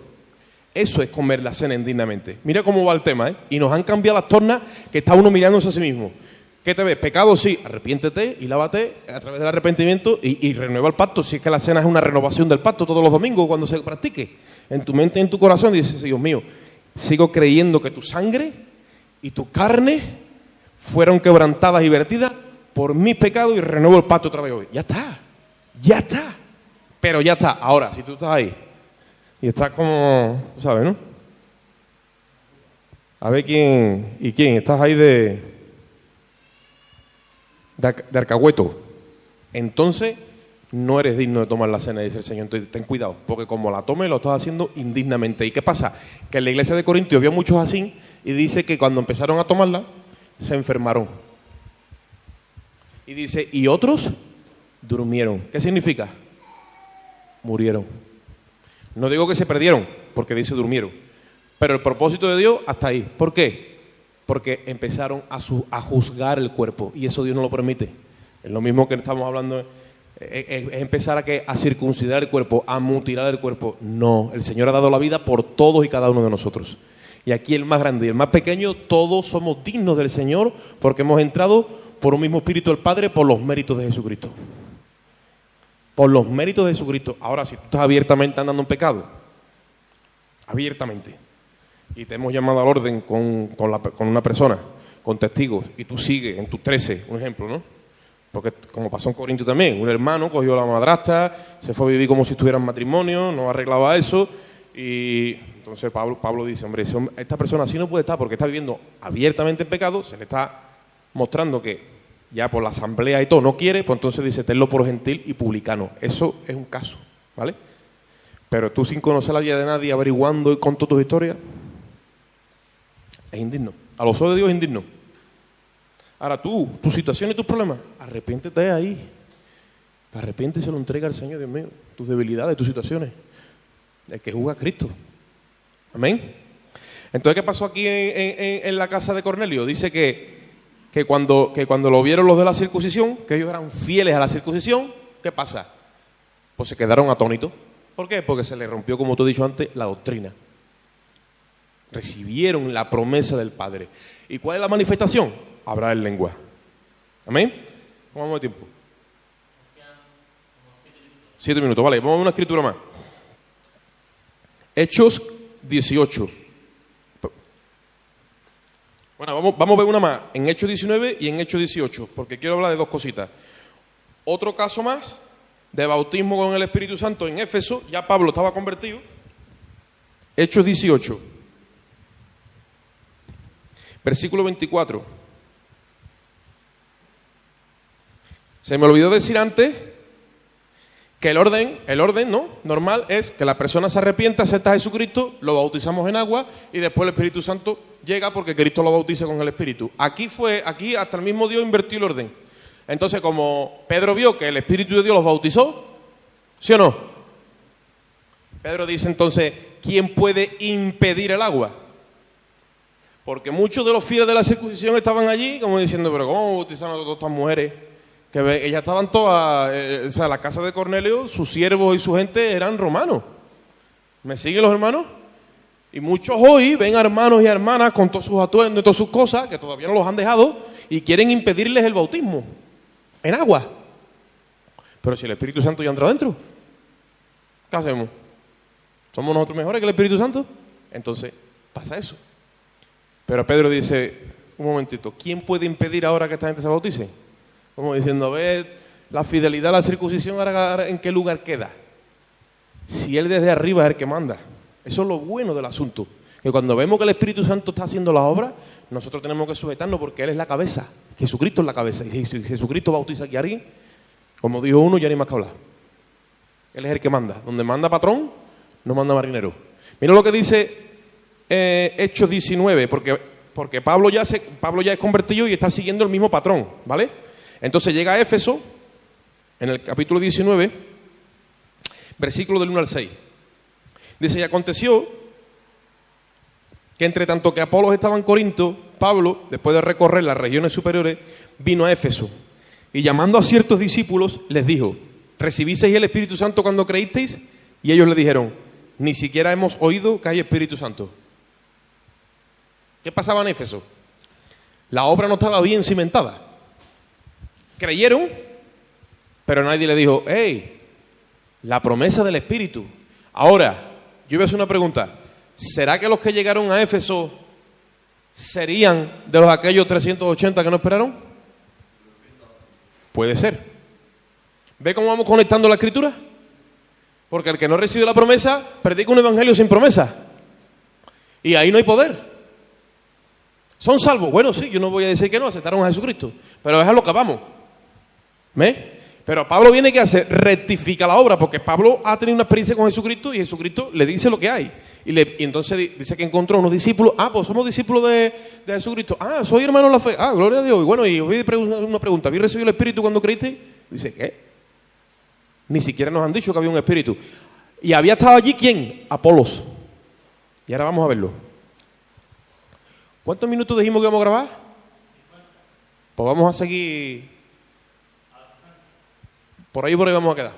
Eso es comer la cena indignamente. Mira cómo va el tema, ¿eh? Y nos han cambiado las tornas, que está uno mirándose a sí mismo. ¿Qué te ves? Pecado, sí. Arrepiéntete y lávate a través del arrepentimiento y renueva el pacto. Si es que la cena es una renovación del pacto todos los domingos cuando se practique. En tu mente y en tu corazón dices, Dios mío, sigo creyendo que tu sangre y tu carne fueron quebrantadas y vertidas por mis pecados y renuevo el pacto otra vez hoy. Ya está. Pero ya está. Ahora, si tú estás ahí y estás como, ¿sabes, no? A ver quién, estás ahí de alcahueto. Entonces, no eres digno de tomar la cena, dice el Señor. Entonces, ten cuidado, porque como la tomes, lo estás haciendo indignamente. ¿Y qué pasa? Que en la iglesia de Corintios había muchos así, y dice que cuando empezaron a tomarla, se enfermaron. Y dice, y otros durmieron. ¿Qué significa? Murieron. No digo que se perdieron, porque dice durmieron. Pero el propósito de Dios hasta ahí. ¿Por qué? Porque empezaron a juzgar el cuerpo. Y eso Dios no lo permite. Es lo mismo que estamos hablando, es empezar a circuncidar el cuerpo, a mutilar el cuerpo. No, el Señor ha dado la vida por todos y cada uno de nosotros. Y aquí el más grande y el más pequeño, todos somos dignos del Señor porque hemos entrado por un mismo Espíritu del Padre por los méritos de Jesucristo. Por los méritos de Jesucristo. Ahora, si tú estás abiertamente andando en pecado, abiertamente, y te hemos llamado al orden con una persona, con testigos, y tú sigues en tus 13, un ejemplo, ¿no? Porque como pasó en Corinto también, un hermano cogió a la madrastra, se fue a vivir como si estuviera en matrimonio, no arreglaba eso, y entonces Pablo dice, hombre, esta persona así no puede estar porque está viviendo abiertamente en pecado, se le está mostrando que ya por la asamblea y todo no quiere, pues entonces dice, tenlo por gentil y publicano. Eso es un caso, ¿vale? Pero tú sin conocer la vida de nadie, averiguando y con todas tus historias, es indigno. A los ojos de Dios es indigno. Ahora tu situación y tus problemas, arrepiéntete ahí. Arrepiéntete y se lo entrega al Señor, Dios mío. Tus debilidades, tus situaciones. El que juzga a Cristo. Amén. Entonces, ¿qué pasó aquí en la casa de Cornelio? Dice que cuando lo vieron los de la circuncisión, que ellos eran fieles a la circuncisión, ¿qué pasa? Pues se quedaron atónitos. ¿Por qué? Porque se les rompió, como tú has dicho antes, la doctrina. Recibieron la promesa del Padre. ¿Y cuál es la manifestación? Hablar en lengua. ¿Amén? ¿Cómo vamos de tiempo? 7 minutos, vale. Vamos a una escritura más. Hechos 18. Bueno, vamos a ver una más en Hechos 19 y en Hechos 18, porque quiero hablar de dos cositas. Otro caso más de bautismo con el Espíritu Santo en Éfeso, ya Pablo estaba convertido. Hechos 18, versículo 24. Se me olvidó decir antes que el orden, ¿no? Normal es que la persona se arrepienta, acepta a Jesucristo, lo bautizamos en agua y después el Espíritu Santo llega porque Cristo lo bautiza con el Espíritu. Aquí hasta el mismo Dios invirtió el orden. Entonces, como Pedro vio que el Espíritu de Dios los bautizó, ¿sí o no? Pedro dice entonces, ¿quién puede impedir el agua? Porque muchos de los fieles de la circuncisión estaban allí como diciendo, pero ¿cómo bautizaron a todas estas mujeres Que ellas estaban todas, o sea, la casa de Cornelio, sus siervos y su gente eran romanos. ¿Me siguen los hermanos? Y muchos hoy ven a hermanos y hermanas con todos sus atuendos y todas sus cosas, que todavía no los han dejado, y quieren impedirles el bautismo en agua. Pero si el Espíritu Santo ya entra dentro, ¿qué hacemos? ¿Somos nosotros mejores que el Espíritu Santo? Entonces, pasa eso. Pero Pedro dice, un momentito, ¿quién puede impedir ahora que esta gente se bautice? Como diciendo, a ver, la fidelidad a la circuncisión, ahora ¿en qué lugar queda? Si él desde arriba es el que manda. Eso es lo bueno del asunto. Que cuando vemos que el Espíritu Santo está haciendo la obra, nosotros tenemos que sujetarnos porque Él es la cabeza. Jesucristo es la cabeza. Y si Jesucristo bautiza aquí a alguien, como dijo uno, ya ni más que hablar. Él es el que manda. Donde manda patrón, no manda marinero. Mira lo que dice Hechos 19, porque Pablo ya es convertido y está siguiendo el mismo patrón, ¿vale? Entonces llega a Éfeso, en el capítulo 19, versículo del 1 al 6. Dice, y aconteció que entre tanto que Apolos estaba en Corinto, Pablo, después de recorrer las regiones superiores, vino a Éfeso. Y llamando a ciertos discípulos, les dijo, ¿recibisteis el Espíritu Santo cuando creísteis? Y ellos le dijeron, ni siquiera hemos oído que hay Espíritu Santo. ¿Qué pasaba en Éfeso? La obra no estaba bien cimentada. Creyeron, pero nadie le dijo, hey, la promesa del Espíritu. Ahora, yo voy a hacer una pregunta. ¿Será que los que llegaron a Éfeso serían de los aquellos 380 que no esperaron? Puede ser. ¿Ve cómo vamos conectando la Escritura? Porque el que no recibe la promesa predica un evangelio sin promesa. Y ahí no hay poder. ¿Son salvos? Bueno, sí, yo no voy a decir que no, aceptaron a Jesucristo. Pero es a lo que vamos. ¿Ve? Pero Pablo viene, ¿qué hace? Rectifica la obra, porque Pablo ha tenido una experiencia con Jesucristo y Jesucristo le dice lo que hay. Y entonces dice que encontró unos discípulos. Ah, pues somos discípulos de Jesucristo. Ah, soy hermano en la fe. Ah, gloria a Dios. Y bueno, y os voy a una pregunta. ¿Habéis recibido el Espíritu cuando creíste? Dice, ¿qué? Ni siquiera nos han dicho que había un Espíritu. ¿Y había estado allí quién? Apolos. Y ahora vamos a verlo. ¿Cuántos minutos dijimos que íbamos a grabar? Pues vamos a seguir. Por ahí vamos a quedar.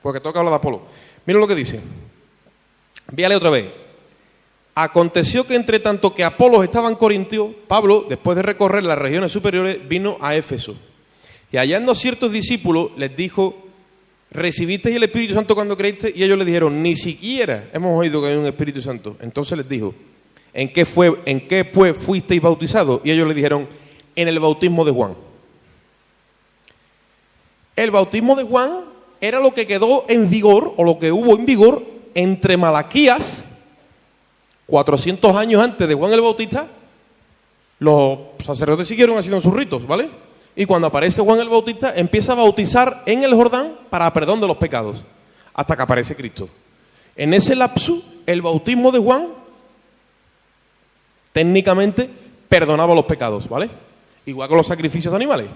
Porque toca hablar de Apolo. Mira lo que dice. Véale otra vez. Aconteció que entre tanto que Apolos estaba en Corintio, Pablo, después de recorrer las regiones superiores, vino a Éfeso. Y hallando ciertos discípulos, les dijo, ¿recibisteis el Espíritu Santo cuando creíste? Y ellos le dijeron, ni siquiera hemos oído que hay un Espíritu Santo. Entonces les dijo, ¿en qué pues fuisteis bautizados? Y ellos le dijeron, en el bautismo de Juan. El bautismo de Juan era lo que quedó en vigor, o lo que hubo en vigor, entre Malaquías, 400 años antes de Juan el Bautista. Los sacerdotes siguieron haciendo sus ritos, ¿vale? Y cuando aparece Juan el Bautista, empieza a bautizar en el Jordán para perdón de los pecados, hasta que aparece Cristo. En ese lapso, el bautismo de Juan, técnicamente, perdonaba los pecados, ¿vale? Igual que los sacrificios de animales.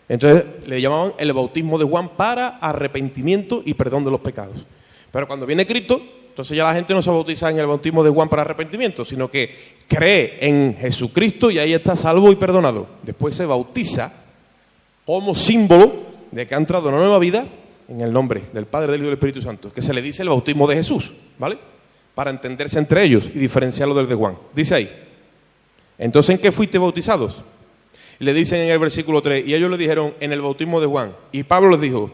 Entonces le llamaban el bautismo de Juan para arrepentimiento y perdón de los pecados. Pero cuando viene Cristo, entonces ya la gente no se bautiza en el bautismo de Juan para arrepentimiento, sino que cree en Jesucristo y ahí está salvo y perdonado. Después se bautiza como símbolo de que ha entrado una nueva vida en el nombre del Padre, del Hijo y del Espíritu Santo, que se le dice el bautismo de Jesús, ¿vale? Para entenderse entre ellos y diferenciarlo del de Juan. Dice ahí, entonces ¿en qué fuiste bautizados? Y le dicen en el versículo 3, y ellos le dijeron, en el bautismo de Juan. Y Pablo les dijo,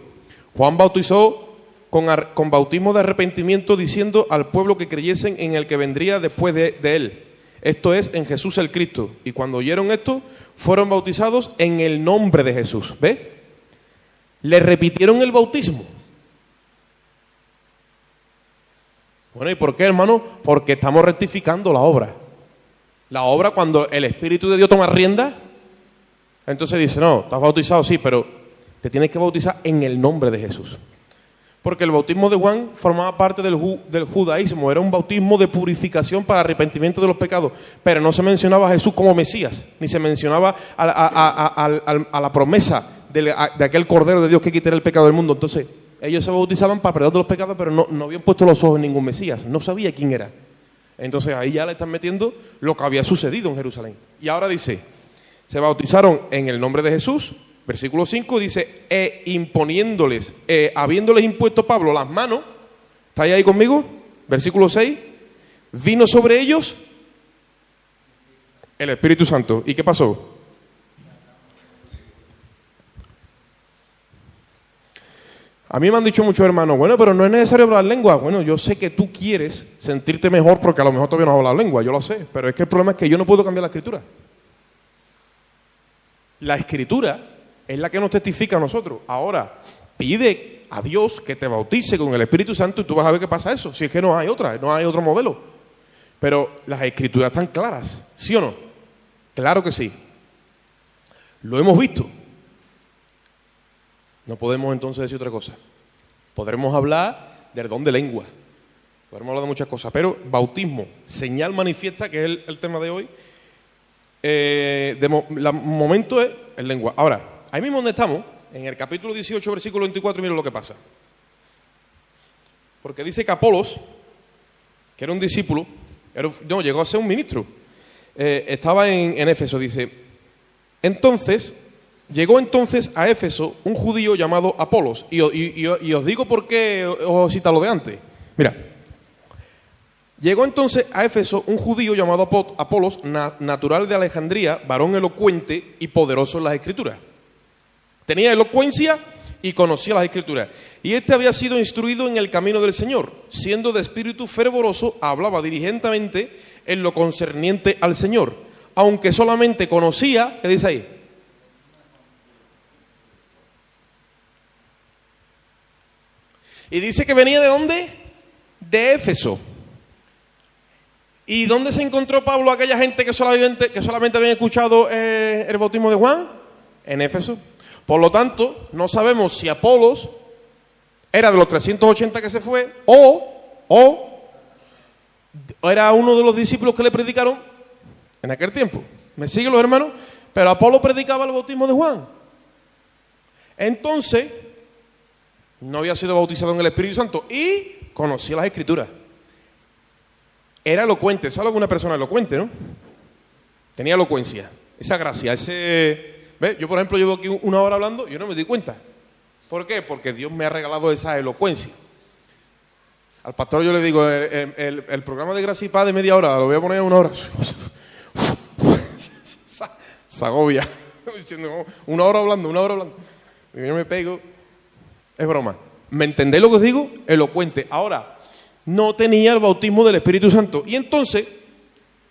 Juan bautizó con bautismo de arrepentimiento, diciendo al pueblo que creyesen en el que vendría después de él. Esto es, en Jesús el Cristo. Y cuando oyeron esto, fueron bautizados en el nombre de Jesús. ¿Ve? Le repitieron el bautismo. Bueno, ¿y por qué, hermano? Porque estamos rectificando la obra. La obra, cuando el Espíritu de Dios toma rienda, entonces dice, no, estás bautizado, sí, pero te tienes que bautizar en el nombre de Jesús. Porque el bautismo de Juan formaba parte del judaísmo, era un bautismo de purificación para arrepentimiento de los pecados, pero no se mencionaba a Jesús como Mesías, ni se mencionaba a la promesa de aquel Cordero de Dios que quitara el pecado del mundo. Entonces, ellos se bautizaban para perdón de los pecados, pero no habían puesto los ojos en ningún Mesías, no sabía quién era. Entonces, ahí ya le están metiendo lo que había sucedido en Jerusalén. Y ahora dice, se bautizaron en el nombre de Jesús, Versículo 5 dice, imponiéndoles, habiéndoles impuesto Pablo las manos, ¿estáis ahí conmigo? Versículo 6, vino sobre ellos el Espíritu Santo. ¿Y qué pasó? A mí me han dicho muchos hermanos, bueno, pero no es necesario hablar lengua. Bueno, yo sé que tú quieres sentirte mejor porque a lo mejor todavía no has hablado lengua, yo lo sé. Pero es que el problema es que yo no puedo cambiar la Escritura. La Escritura es la que nos testifica a nosotros. Ahora, pide a Dios que te bautice con el Espíritu Santo y tú vas a ver qué pasa eso. Si es que no hay otra, no hay otro modelo. Pero las Escrituras están claras, ¿sí o no? Claro que sí. Lo hemos visto. No podemos entonces decir otra cosa. Podremos hablar del don de lengua. Podremos hablar de muchas cosas. Pero bautismo, señal manifiesta, que es el tema de hoy. Momento es en lengua. Ahora, ahí mismo donde estamos, en el capítulo 18, versículo 24, mira lo que pasa. Porque dice que Apolos, que era un discípulo, llegó a ser un ministro, estaba en Éfeso, dice, llegó entonces a Éfeso un judío llamado Apolos, y os digo por qué os cita lo de antes. Mira, llegó entonces a Éfeso un judío llamado Apolos, natural de Alejandría, varón elocuente y poderoso en las Escrituras. Tenía elocuencia y conocía las Escrituras. Y este había sido instruido en el camino del Señor. Siendo de espíritu fervoroso, hablaba diligentemente en lo concerniente al Señor. Aunque solamente conocía, ¿qué dice ahí? Y dice que venía ¿de dónde? De Éfeso. ¿Y dónde se encontró Pablo a aquella gente que solamente habían escuchado el bautismo de Juan? En Éfeso. Por lo tanto, no sabemos si Apolos era de los 380 que se fue o era uno de los discípulos que le predicaron en aquel tiempo. ¿Me siguen los hermanos? Pero Apolo predicaba el bautismo de Juan. Entonces, no había sido bautizado en el Espíritu Santo y conocía las Escrituras. Era elocuente, ¿sabes alguna persona elocuente, no? Tenía elocuencia, esa gracia, ¿ves? Yo, por ejemplo, llevo aquí una hora hablando y yo no me di cuenta. ¿Por qué? Porque Dios me ha regalado esa elocuencia. Al pastor yo le digo, el programa de Gracia y Paz de media hora, lo voy a poner en una hora. Se agobia. Diciendo, una hora hablando. Y yo me pego. Es broma. ¿Me entendéis lo que os digo? Elocuente. Ahora, no tenía el bautismo del Espíritu Santo. Y entonces,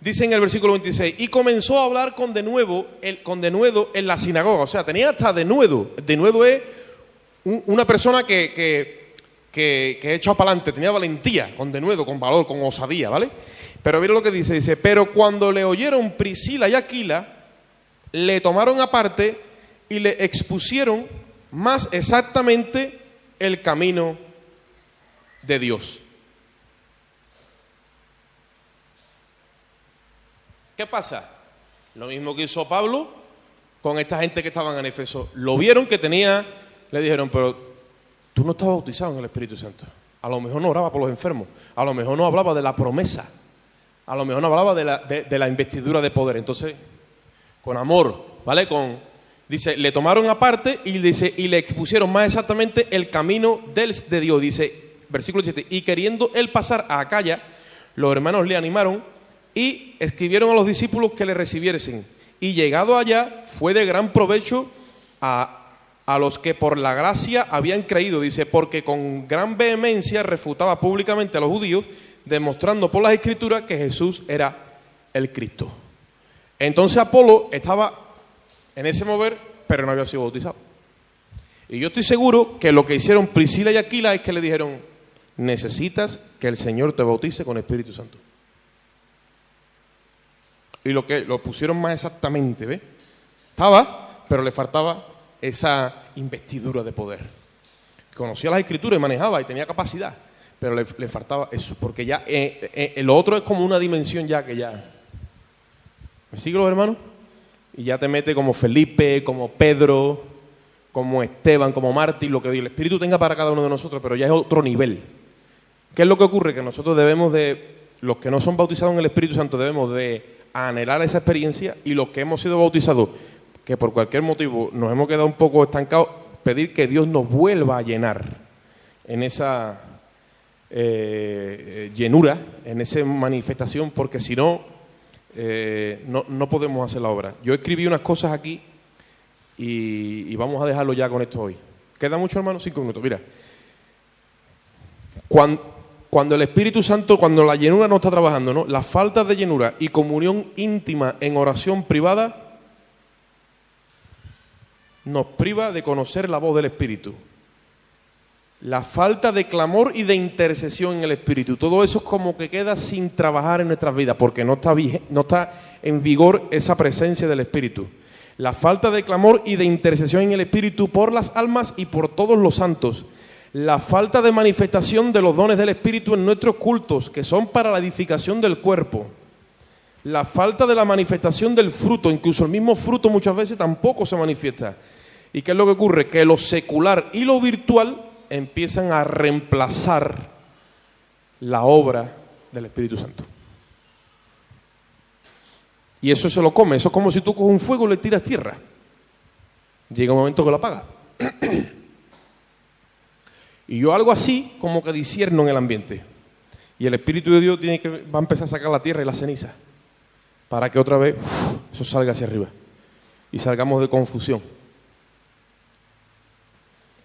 dice en el versículo 26, y comenzó a hablar con denuedo en la sinagoga. O sea, tenía hasta denuedo. Denuedo es una persona que echó para adelante, tenía valentía, con denuedo, con valor, con osadía, ¿vale? Pero mira lo que dice, pero cuando le oyeron Priscila y Aquila, le tomaron aparte y le expusieron más exactamente el camino de Dios. ¿Qué pasa? Lo mismo que hizo Pablo con esta gente que estaban en Éfeso. Lo vieron que le dijeron, pero tú no estás bautizado en el Espíritu Santo. A lo mejor no oraba por los enfermos. A lo mejor no hablaba de la promesa. A lo mejor no hablaba de la investidura de poder. Entonces, con amor, ¿vale? Dice, le tomaron aparte y le expusieron más exactamente el camino de Dios. Dice, versículo 7, y queriendo él pasar a Acaya, los hermanos le animaron y escribieron a los discípulos que le recibiesen. Y llegado allá, fue de gran provecho a los que por la gracia habían creído. Dice, porque con gran vehemencia refutaba públicamente a los judíos, demostrando por las Escrituras que Jesús era el Cristo. Entonces Apolo estaba en ese mover, pero no había sido bautizado. Y yo estoy seguro que lo que hicieron Priscila y Aquila es que le dijeron, necesitas que el Señor te bautice con el Espíritu Santo. Y lo pusieron más exactamente, ¿ves? Estaba, pero le faltaba esa investidura de poder. Conocía las Escrituras y manejaba y tenía capacidad, pero le faltaba eso, porque ya lo otro es como una dimensión ya que ya... ¿Me siguen los hermanos? Y ya te mete como Felipe, como Pedro, como Esteban, como Martín, lo que el Espíritu tenga para cada uno de nosotros, pero ya es otro nivel. ¿Qué es lo que ocurre? Que nosotros los que no son bautizados en el Espíritu Santo, debemos de anhelar esa experiencia, y los que hemos sido bautizados, que por cualquier motivo nos hemos quedado un poco estancados, pedir que Dios nos vuelva a llenar en esa llenura, en esa manifestación, porque si no, no podemos hacer la obra. Yo escribí unas cosas aquí y vamos a dejarlo ya con esto hoy. ¿Queda mucho, hermano? 5 minutos. Mira, cuando el Espíritu Santo, cuando la llenura no está trabajando, ¿no? La falta de llenura y comunión íntima en oración privada nos priva de conocer la voz del Espíritu. La falta de clamor y de intercesión en el Espíritu, todo eso es como que queda sin trabajar en nuestras vidas, porque no está en vigor esa presencia del Espíritu. La falta de clamor y de intercesión en el Espíritu por las almas y por todos los santos. La falta de manifestación de los dones del Espíritu en nuestros cultos, que son para la edificación del cuerpo. La falta de la manifestación del fruto, incluso el mismo fruto muchas veces tampoco se manifiesta. ¿Y qué es lo que ocurre? Que lo secular y lo virtual empiezan a reemplazar la obra del Espíritu Santo. Y eso se lo come. Eso es como si tú coges un fuego y le tiras tierra. Llega un momento que lo apaga. Y yo algo así como que discierno en el ambiente. Y el Espíritu de Dios va a empezar a sacar la tierra y la ceniza para que otra vez eso salga hacia arriba y salgamos de confusión.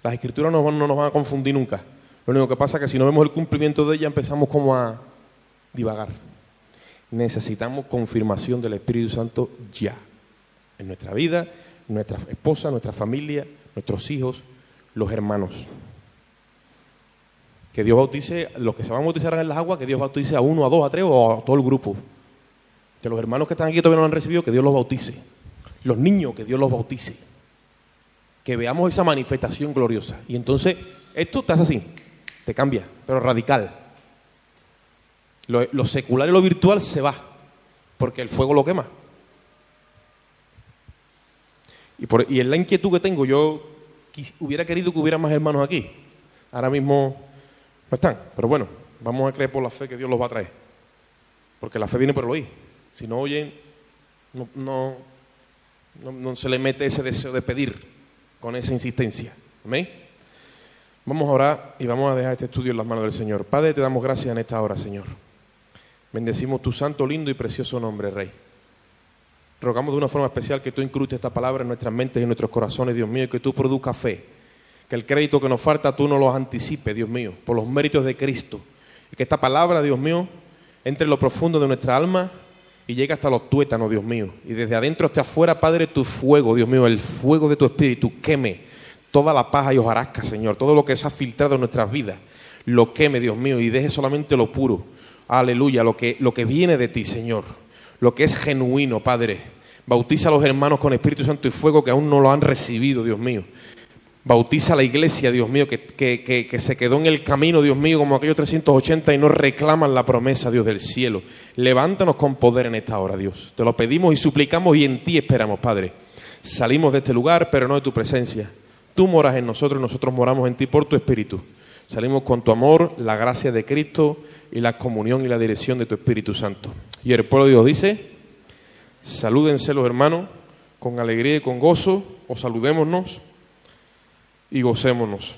Las Escrituras no nos van a confundir nunca. Lo único que pasa es que si no vemos el cumplimiento de ella empezamos como a divagar. Necesitamos confirmación del Espíritu Santo ya. En nuestra vida, nuestra esposa, nuestra familia, nuestros hijos, los hermanos. Que Dios bautice, los que se van a bautizar en las aguas, que Dios bautice a 1, a 2, a 3 o a todo el grupo. Que los hermanos que están aquí todavía no lo han recibido, que Dios los bautice. Los niños, que Dios los bautice. Que veamos esa manifestación gloriosa. Y entonces, esto te hace así, te cambia, pero radical. Lo secular y lo virtual se va, porque el fuego lo quema. Y es la inquietud que tengo. Yo hubiera querido que hubiera más hermanos aquí. Ahora mismo no están, pero bueno, vamos a creer por la fe que Dios los va a traer. Porque la fe viene por el oír. Si no oyen, no se le mete ese deseo de pedir con esa insistencia. ¿Amén? Vamos a orar y vamos a dejar este estudio en las manos del Señor. Padre, te damos gracias en esta hora, Señor. Bendecimos tu santo, lindo y precioso nombre, Rey. Rogamos de una forma especial que tú incrustes esta palabra en nuestras mentes y en nuestros corazones, Dios mío, y que tú produzcas fe. Que el crédito que nos falta tú no los anticipes, Dios mío, por los méritos de Cristo. Y que esta palabra, Dios mío, entre en lo profundo de nuestra alma y llegue hasta los tuétanos, Dios mío. Y desde adentro hasta afuera, Padre, tu fuego, Dios mío, el fuego de tu Espíritu queme toda la paja y hojarasca, Señor. Todo lo que se ha filtrado en nuestras vidas, lo queme, Dios mío, y deje solamente lo puro. Aleluya, lo que viene de ti, Señor. Lo que es genuino, Padre. Bautiza a los hermanos con Espíritu Santo y fuego que aún no lo han recibido, Dios mío. Bautiza a la iglesia, Dios mío, que se quedó en el camino, Dios mío, como aquellos 380 y no reclaman la promesa, Dios del cielo. Levántanos con poder en esta hora, Dios. Te lo pedimos y suplicamos y en ti esperamos, Padre. Salimos de este lugar, pero no de tu presencia. Tú moras en nosotros, nosotros moramos en ti por tu Espíritu. Salimos con tu amor, la gracia de Cristo y la comunión y la dirección de tu Espíritu Santo. Y el pueblo de Dios dice, salúdense los hermanos con alegría y con gozo, o saludémonos y gocémonos.